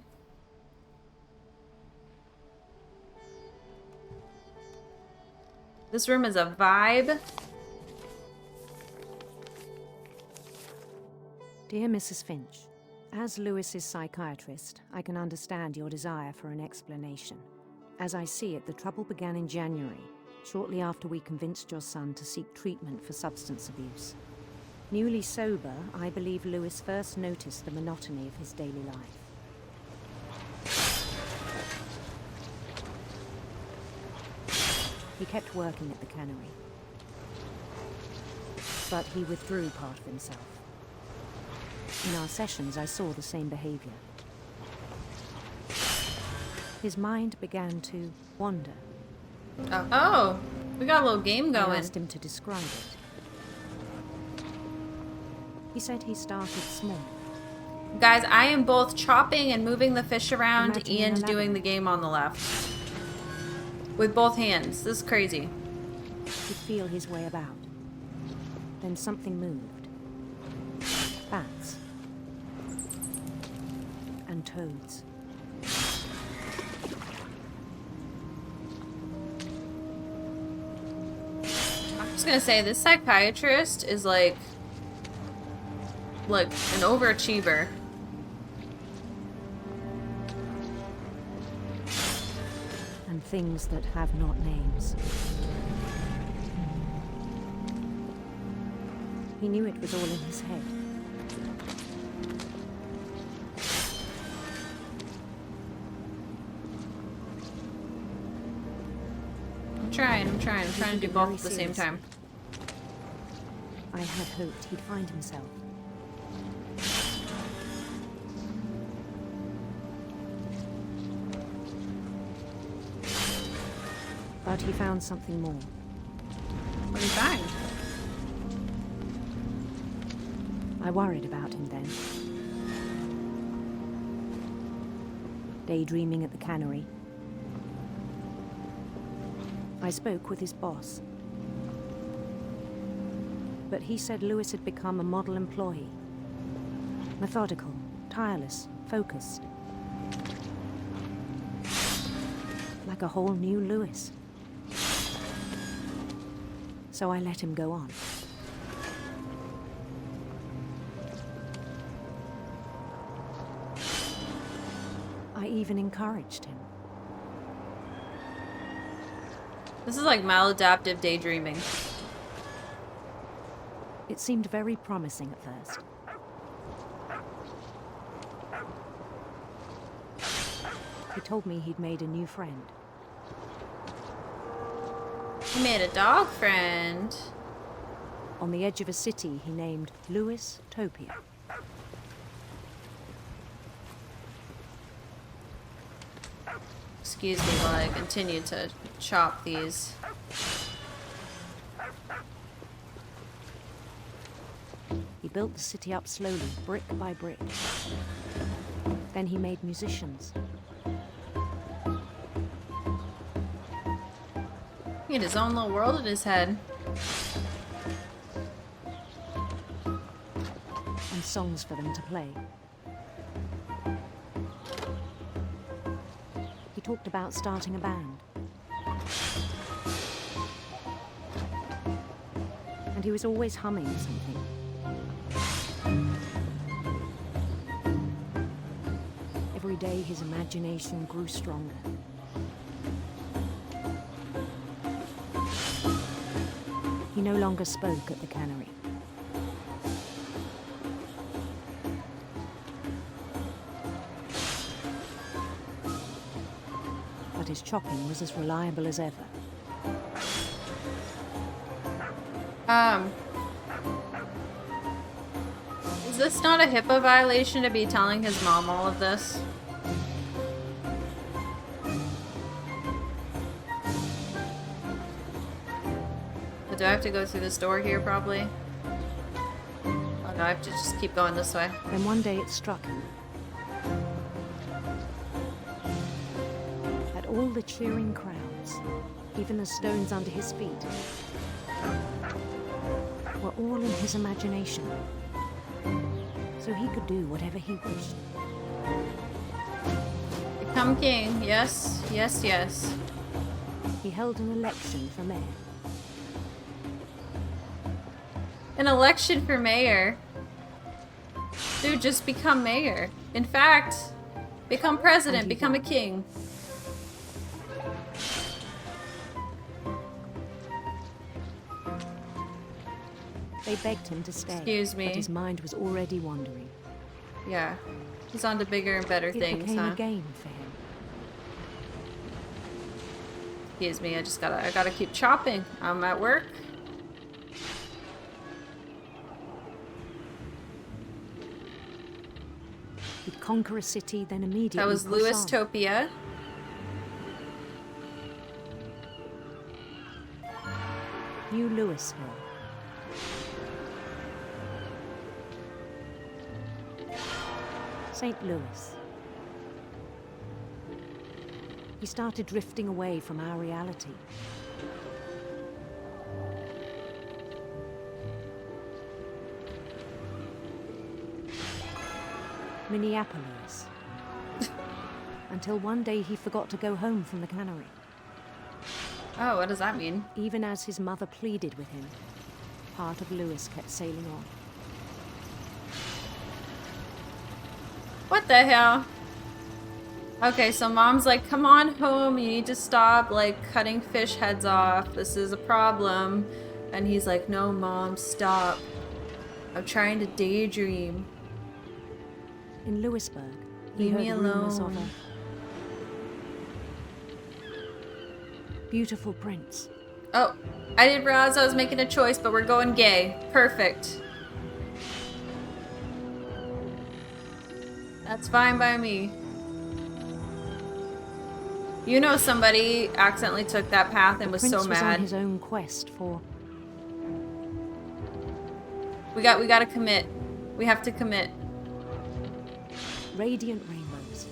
S1: This room is a vibe.
S14: Dear Mrs. Finch, as 𝐿𝐿is's psychiatrist, I can understand your desire for an explanation. As I see it, the trouble began in January, shortly after we convinced your son to seek treatment for substance abuse. Newly sober, I believe 𝐿𝐿is first noticed the monotony of his daily life. He kept working at the cannery, but he withdrew part of himself. In our sessions, I saw the same behavior. His mind began to wander.
S1: Oh, we got a little game
S14: I
S1: going.
S14: asked him to describe it. He said he started small.
S1: Guys, I am both chopping and moving the fish around
S14: Imagine
S1: and
S14: an
S1: doing the game on the left. With both hands. This is crazy.
S14: He'd feel his way about. Then something moved. Bats. And toads.
S1: I'm just gonna say, this psychiatrist is like an overachiever.
S14: And things that have not names. He knew it was all in his head.
S1: I'm trying to do both at the same time.
S14: I had hoped he'd find himself. But he found something more.
S1: What did he find?
S14: I worried about him then. Daydreaming at the cannery. I spoke with his boss. But he said 𝐿𝐿is had become a model employee. Methodical, tireless, focused. Like a whole new 𝐿𝐿is. So I let him go on. I even encouraged him.
S1: This is like maladaptive daydreaming.
S14: It seemed very promising at first. He told me he'd made a new friend.
S1: He made a dog friend.
S14: On the edge of a city he named 𝐿𝐿𝗺𝗃𝗃.
S1: Excuse me while I continue to chop these.
S14: He built the city up slowly, brick by brick. Then he made musicians.
S1: He had his own little world in his head.
S14: songs for them to play. He talked about starting a band. And he was always humming something. Every day his imagination grew stronger. He no longer spoke at the cannery. But his chopping was as reliable as ever.
S1: Is this not a HIPAA violation to be telling his mom all of this? But do I have to go through this door here, probably? Oh no, I have to just keep going this way.
S14: Then one day it struck him. At all the cheering crowds, even the stones under his feet, were all in his imagination. So he could do whatever he wished.
S1: Become king. Yes, yes, yes.
S14: He held an election for mayor.
S1: An election for mayor? Dude, just become mayor. In fact, become president, become a king.
S14: They begged him to stay.
S1: Excuse me.
S14: But his mind was already wandering.
S1: Yeah. He's on to bigger and better things,
S14: It became
S1: huh?
S14: a game for him.
S1: Excuse me, I gotta keep chopping. I'm at work.
S14: He'd conquer a city, then immediately
S1: That was
S14: push on.
S1: 𝐿𝐴𝐻𝐵𝐴.
S14: New Louisville. St. Louis. He started drifting away from our reality. Minneapolis. Until one day he forgot to go home from the cannery.
S1: Oh, what does that mean?
S14: Even as his mother pleaded with him, part of Louis kept sailing on.
S1: What the hell? Okay, so mom's like, come on home, you need to stop, like, cutting fish heads off. This is a problem. And he's like, no, mom, stop. I'm trying to daydream.
S14: In Louisburg, he
S1: Leave
S14: heard
S1: me
S14: rumors of
S1: alone.
S14: a beautiful prince.
S1: Oh, I didn't realize I was making a choice, but we're going gay. Perfect. That's fine by me. You know somebody accidentally took that path and was so
S14: Prince was on
S1: mad.
S14: his own quest for...
S1: We gotta commit. We have to commit.
S14: radiant rainbows.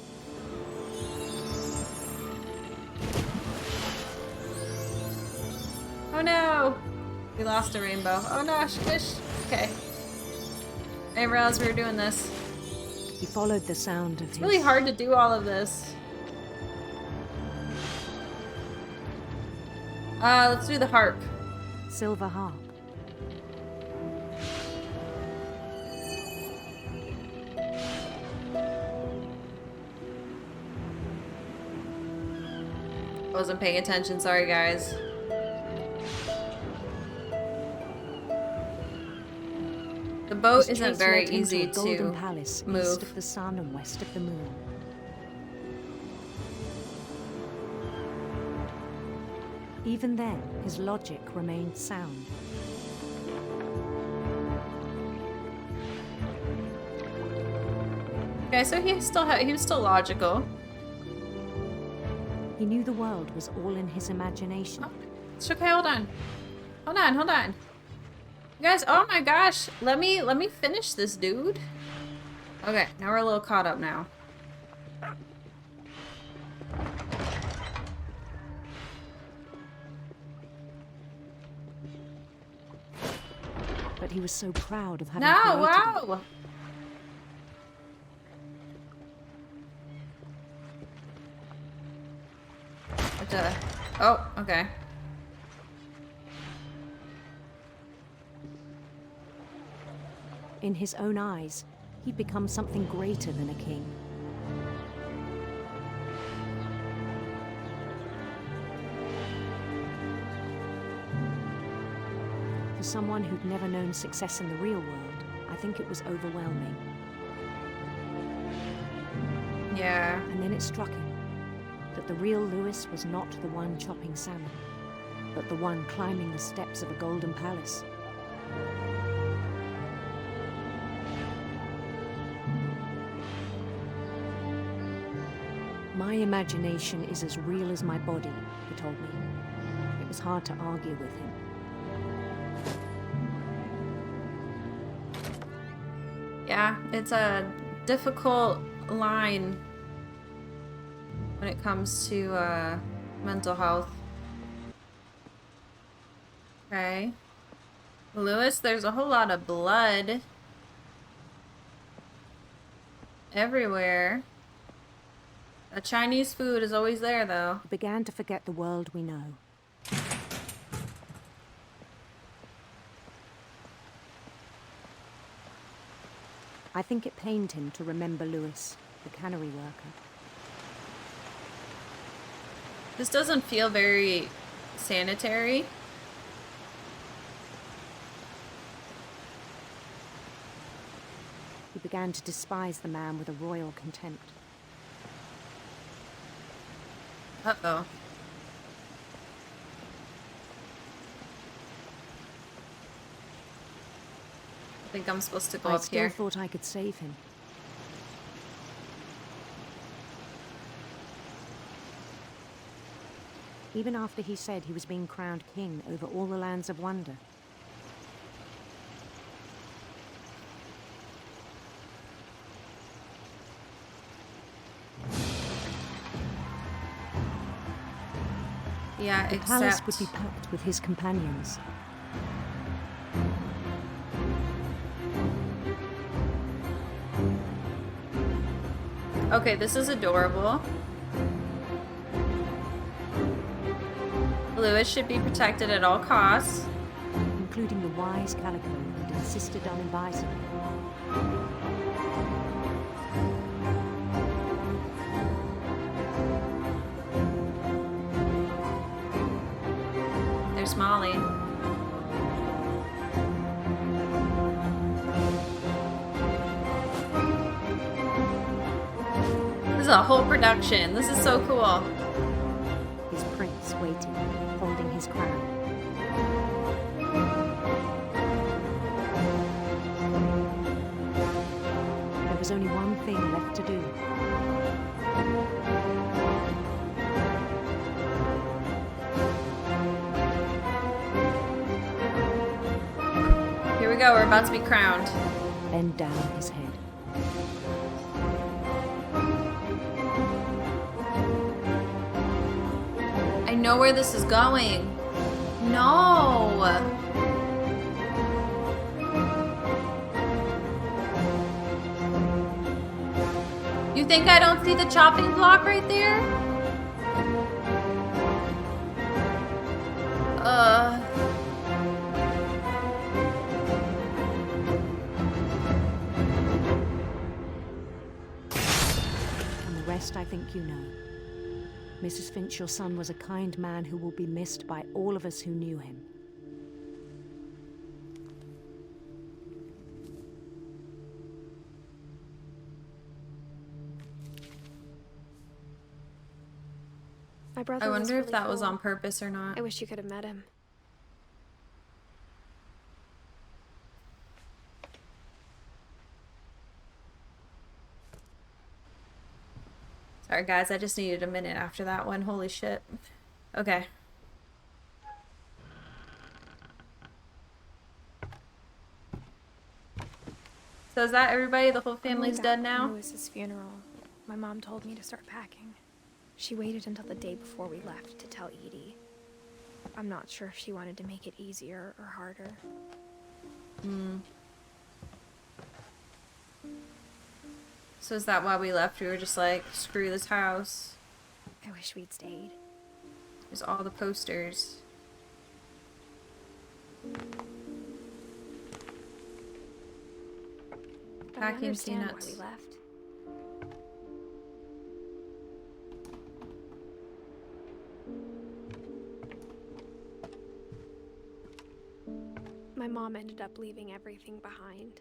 S1: Oh no! We lost a rainbow. Oh no, fish. Okay. I didn't realize we were doing this.
S14: He followed the sound of
S1: It's really hard to do all of this. Let's do the harp.
S14: silver harp.
S1: Wasn't paying attention, sorry guys. The boat
S14: His
S1: isn't
S14: chase
S1: very
S14: led him
S1: easy
S14: to a golden
S1: to
S14: palace,
S1: move.
S14: east of the sun and west of the moon. Even then, his logic remained sound.
S1: Okay, so he was still logical.
S14: He knew the world was all in his imagination.
S1: Oh, it's okay, hold on. Hold on. You guys, oh my gosh. Let me finish this, dude. Okay, now we're a little caught up now.
S14: But he was so proud of having
S1: No,
S14: created it.
S1: wow. to... Oh, okay.
S14: In his own eyes, he'd become something greater than a king. For someone who'd never known success in the real world, I think it was overwhelming.
S1: Yeah.
S14: And then it struck him that the real Lewis was not the one chopping salmon, but the one climbing the steps of a golden palace. My imagination is as real as my body, he told me. It was hard to argue with him.
S1: Yeah, it's a difficult line when it comes to mental health. Okay. Lewis, there's a whole lot of blood everywhere. The Chinese food is always there, though.
S14: He began to forget the world we know. I think it pained him to remember Lewis, the cannery worker.
S1: This doesn't feel very sanitary.
S14: He began to despise the man with a royal contempt.
S1: Uh-oh. I think I'm supposed to go up here.
S14: I still thought I could save him. Even after he said he was being crowned king over all the lands of wonder.
S1: Yeah,
S14: the palace would be packed with his companions.
S1: Okay, this is adorable. Lewis should be protected at all costs.
S14: Including the wise Calico who'd insisted on inviting him.
S1: There's Molly. This is a whole production. This is so cool.
S14: His prince waiting, holding his crown. There was only one thing left to do.
S1: Here we go, we're about to be crowned.
S14: Bend down his head.
S1: I know where this is going. No! You think I don't see the chopping block right there?
S14: And the rest I think you know. Mrs. Finch, your son was a kind man who will be missed by all of us who knew him.
S3: My brother
S1: I wonder if
S3: really
S1: that was
S3: cool.
S1: on purpose or not.
S3: I wish you could have met him.
S1: Sorry guys, I just needed a minute after that one. Holy shit. Okay. So is that everybody? The whole family's dead now?
S3: Lewis's funeral. My mom told me to start packing. She waited until the day before we left to tell Edie. I'm not sure if she wanted to make it easier or harder.
S1: So is that why we left? We were just like, screw this house.
S3: I wish we'd stayed.
S1: There's all the posters.
S2: But I
S1: Packing
S2: understand why
S1: peanuts.
S2: we left. My mom ended up leaving everything behind.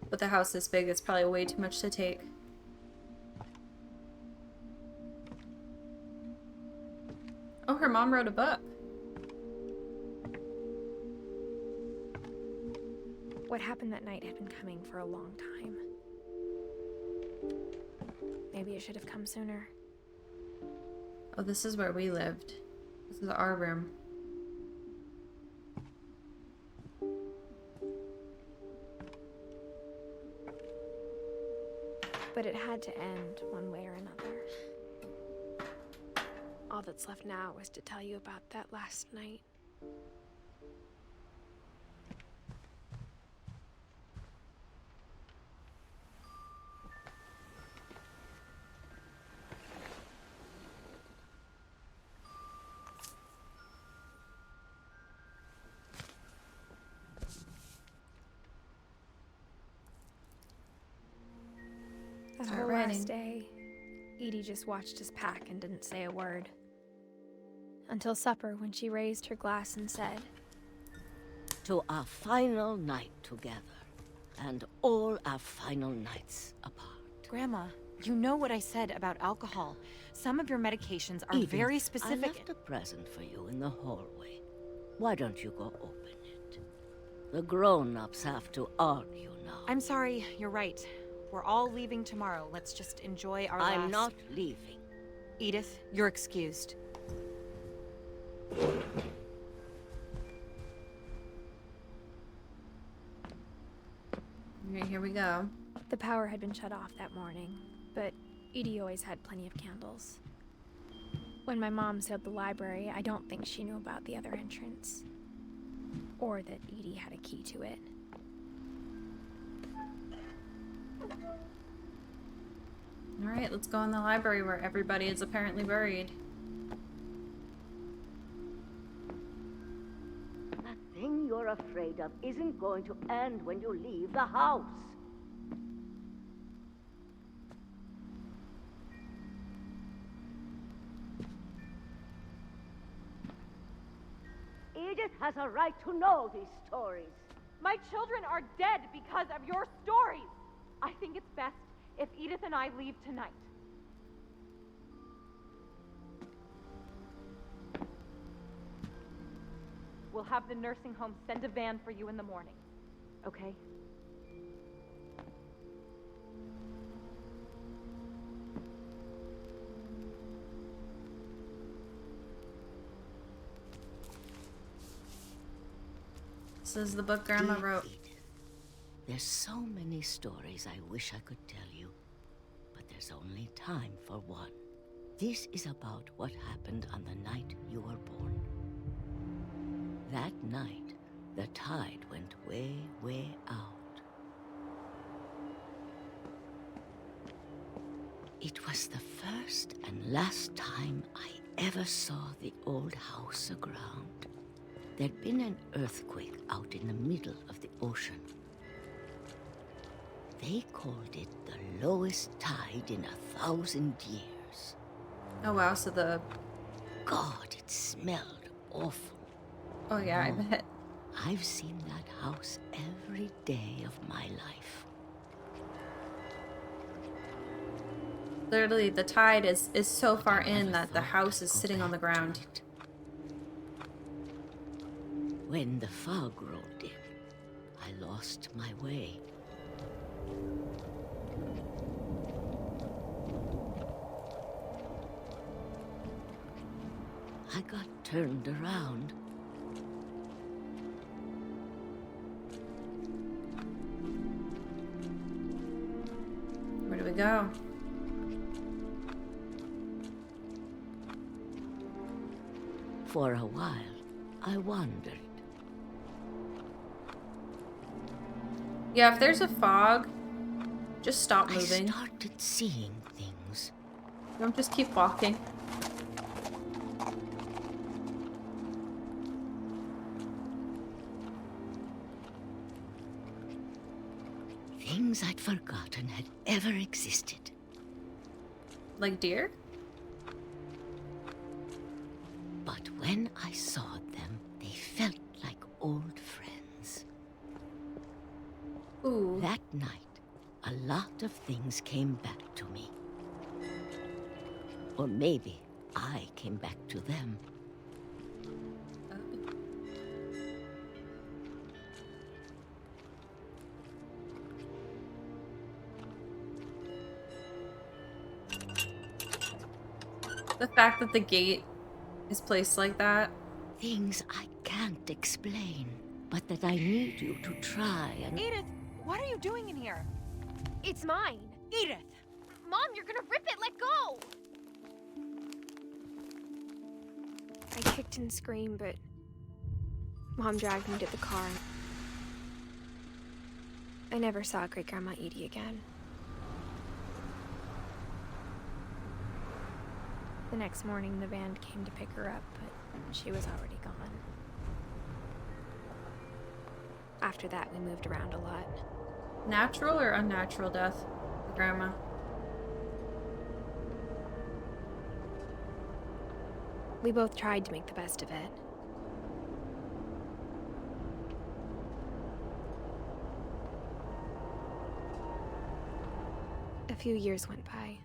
S1: But the house is big, it's probably way too much to take. Oh, her mom wrote a book.
S2: What happened that night had been coming for a long time. Maybe it should have come sooner.
S1: Oh, this is where we lived. This is our room.
S2: But it had to end one way or another. All that's left now is to tell you about that last night. On
S1: Start
S2: her
S1: writing.
S2: last day, Edie just watched us pack and didn't say a word. Until supper, when she raised her glass and said,
S15: "To our final night together, and all our final nights apart."
S16: Grandma, you know what I said about alcohol. Some of your medications are
S15: Edith,
S16: very
S15: I
S16: specific.
S15: left a present for you in the hallway. Why don't you go open it? The grown-ups have to argue now.
S16: I'm sorry, you're right. We're all leaving tomorrow. Let's just enjoy our
S15: I'm
S16: last...
S15: not leaving.
S16: Edith, you're excused.
S1: Alright, here we go.
S2: the power had been shut off that morning, but Edie always had plenty of candles. When my mom sealed the library, I don't think she knew about the other entrance. Or that Edie had a key to it.
S1: Alright, let's go in the library where everybody is apparently buried.
S15: That thing you're afraid of isn't going to end when you leave the house. Edith has a right to know these stories.
S17: My children are dead because of your stories. I think it's best if Edith and I leave tonight. We'll have the nursing home send a van for you in the morning, okay?
S1: This is the book Grandma
S15: Dear
S1: wrote.
S15: Edith, there's so many stories I wish I could tell you, but there's only time for one. This is about what happened on the night you were born. That night, the tide went way, way out. It was the first and last time I ever saw the old house aground. There'd been an earthquake out in the middle of the ocean. They called it the lowest tide in 1,000 years.
S1: Oh wow, so the...
S15: God, it smelled awful.
S1: Oh yeah, I bet.
S15: I've seen that house every day of my life.
S1: Literally, the tide is so far in that the house is sitting on the ground.
S15: When the fog rolled in, I lost my way. I got turned around.
S1: Where do we go?
S15: For a while, I wandered.
S1: Yeah, if there's a fog, just stop moving.
S15: I started seeing things.
S1: Don't just keep walking.
S15: forgotten had ever existed.
S1: Like deer?
S15: But when I saw them, they felt like old friends.
S1: Ooh.
S15: That night, a lot of things came back to me. Or maybe I came back to them.
S1: The fact that the gate is placed like that.
S15: Things I can't explain, but that I need you to try and...
S16: Edith, what are you doing in here?
S3: It's mine.
S16: Edith!
S3: Mom, you're gonna rip it. Let go. I kicked and screamed, but Mom dragged me to the car. I never saw Great Grandma Edie again. The next morning, the band came to pick her up, but she was already gone. After that, we moved around a lot.
S1: Natural or unnatural death, Grandma?
S3: We both tried to make the best of it. A few years went by.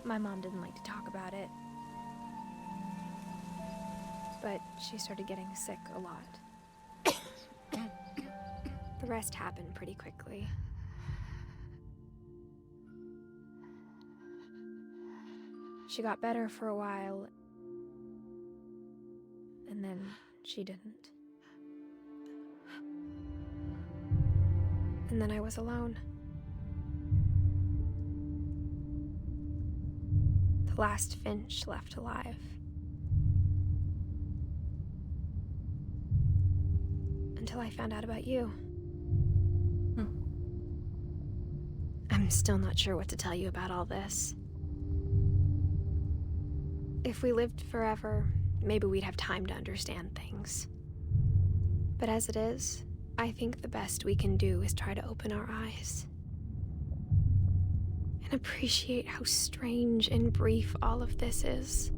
S3: My mom didn't like to talk about it, but she started getting sick a lot. The rest happened pretty quickly. She got better for a while, and then she didn't. And then I was alone. The last Finch left alive. Until I found out about you. I'm still not sure what to tell you about all this. If we lived forever, maybe we'd have time to understand things. But as it is, I think the best we can do is try to open our eyes. And appreciate how strange and brief all of this is.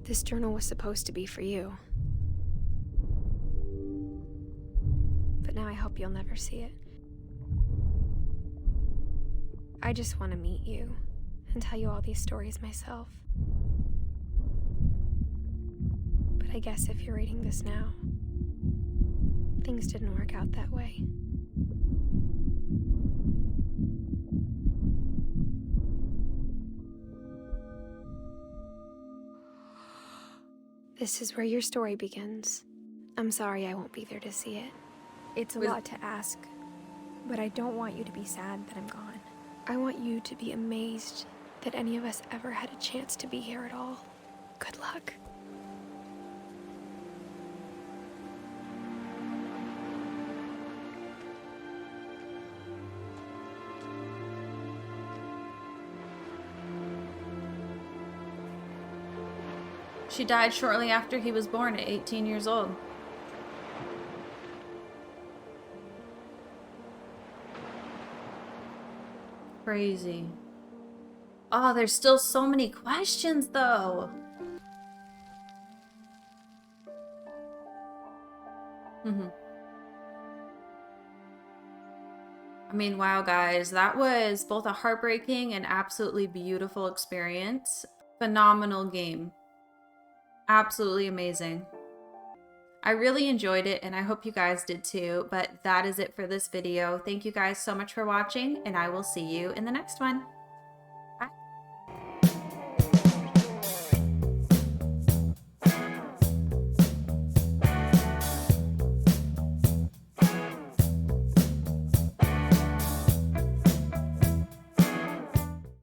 S3: This journal was supposed to be for you. But now I hope you'll never see it. I just want to meet you and tell you all these stories myself. But I guess if you're reading this now, things didn't work out that way. This is where your story begins. I'm sorry I won't be there to see it. It's a lot to ask, but I don't want you to be sad that I'm gone. I want you to be amazed that any of us ever had a chance to be here at all. Good luck.
S1: She died shortly after he was born at 18 years old. Crazy. Oh, there's still so many questions though. I mean, wow, guys, that was both a heartbreaking and absolutely beautiful experience. Phenomenal game. Absolutely amazing. I really enjoyed it, and I hope you guys did too, but that is it for this video. Thank you guys so much for watching, and I will see you in the next one.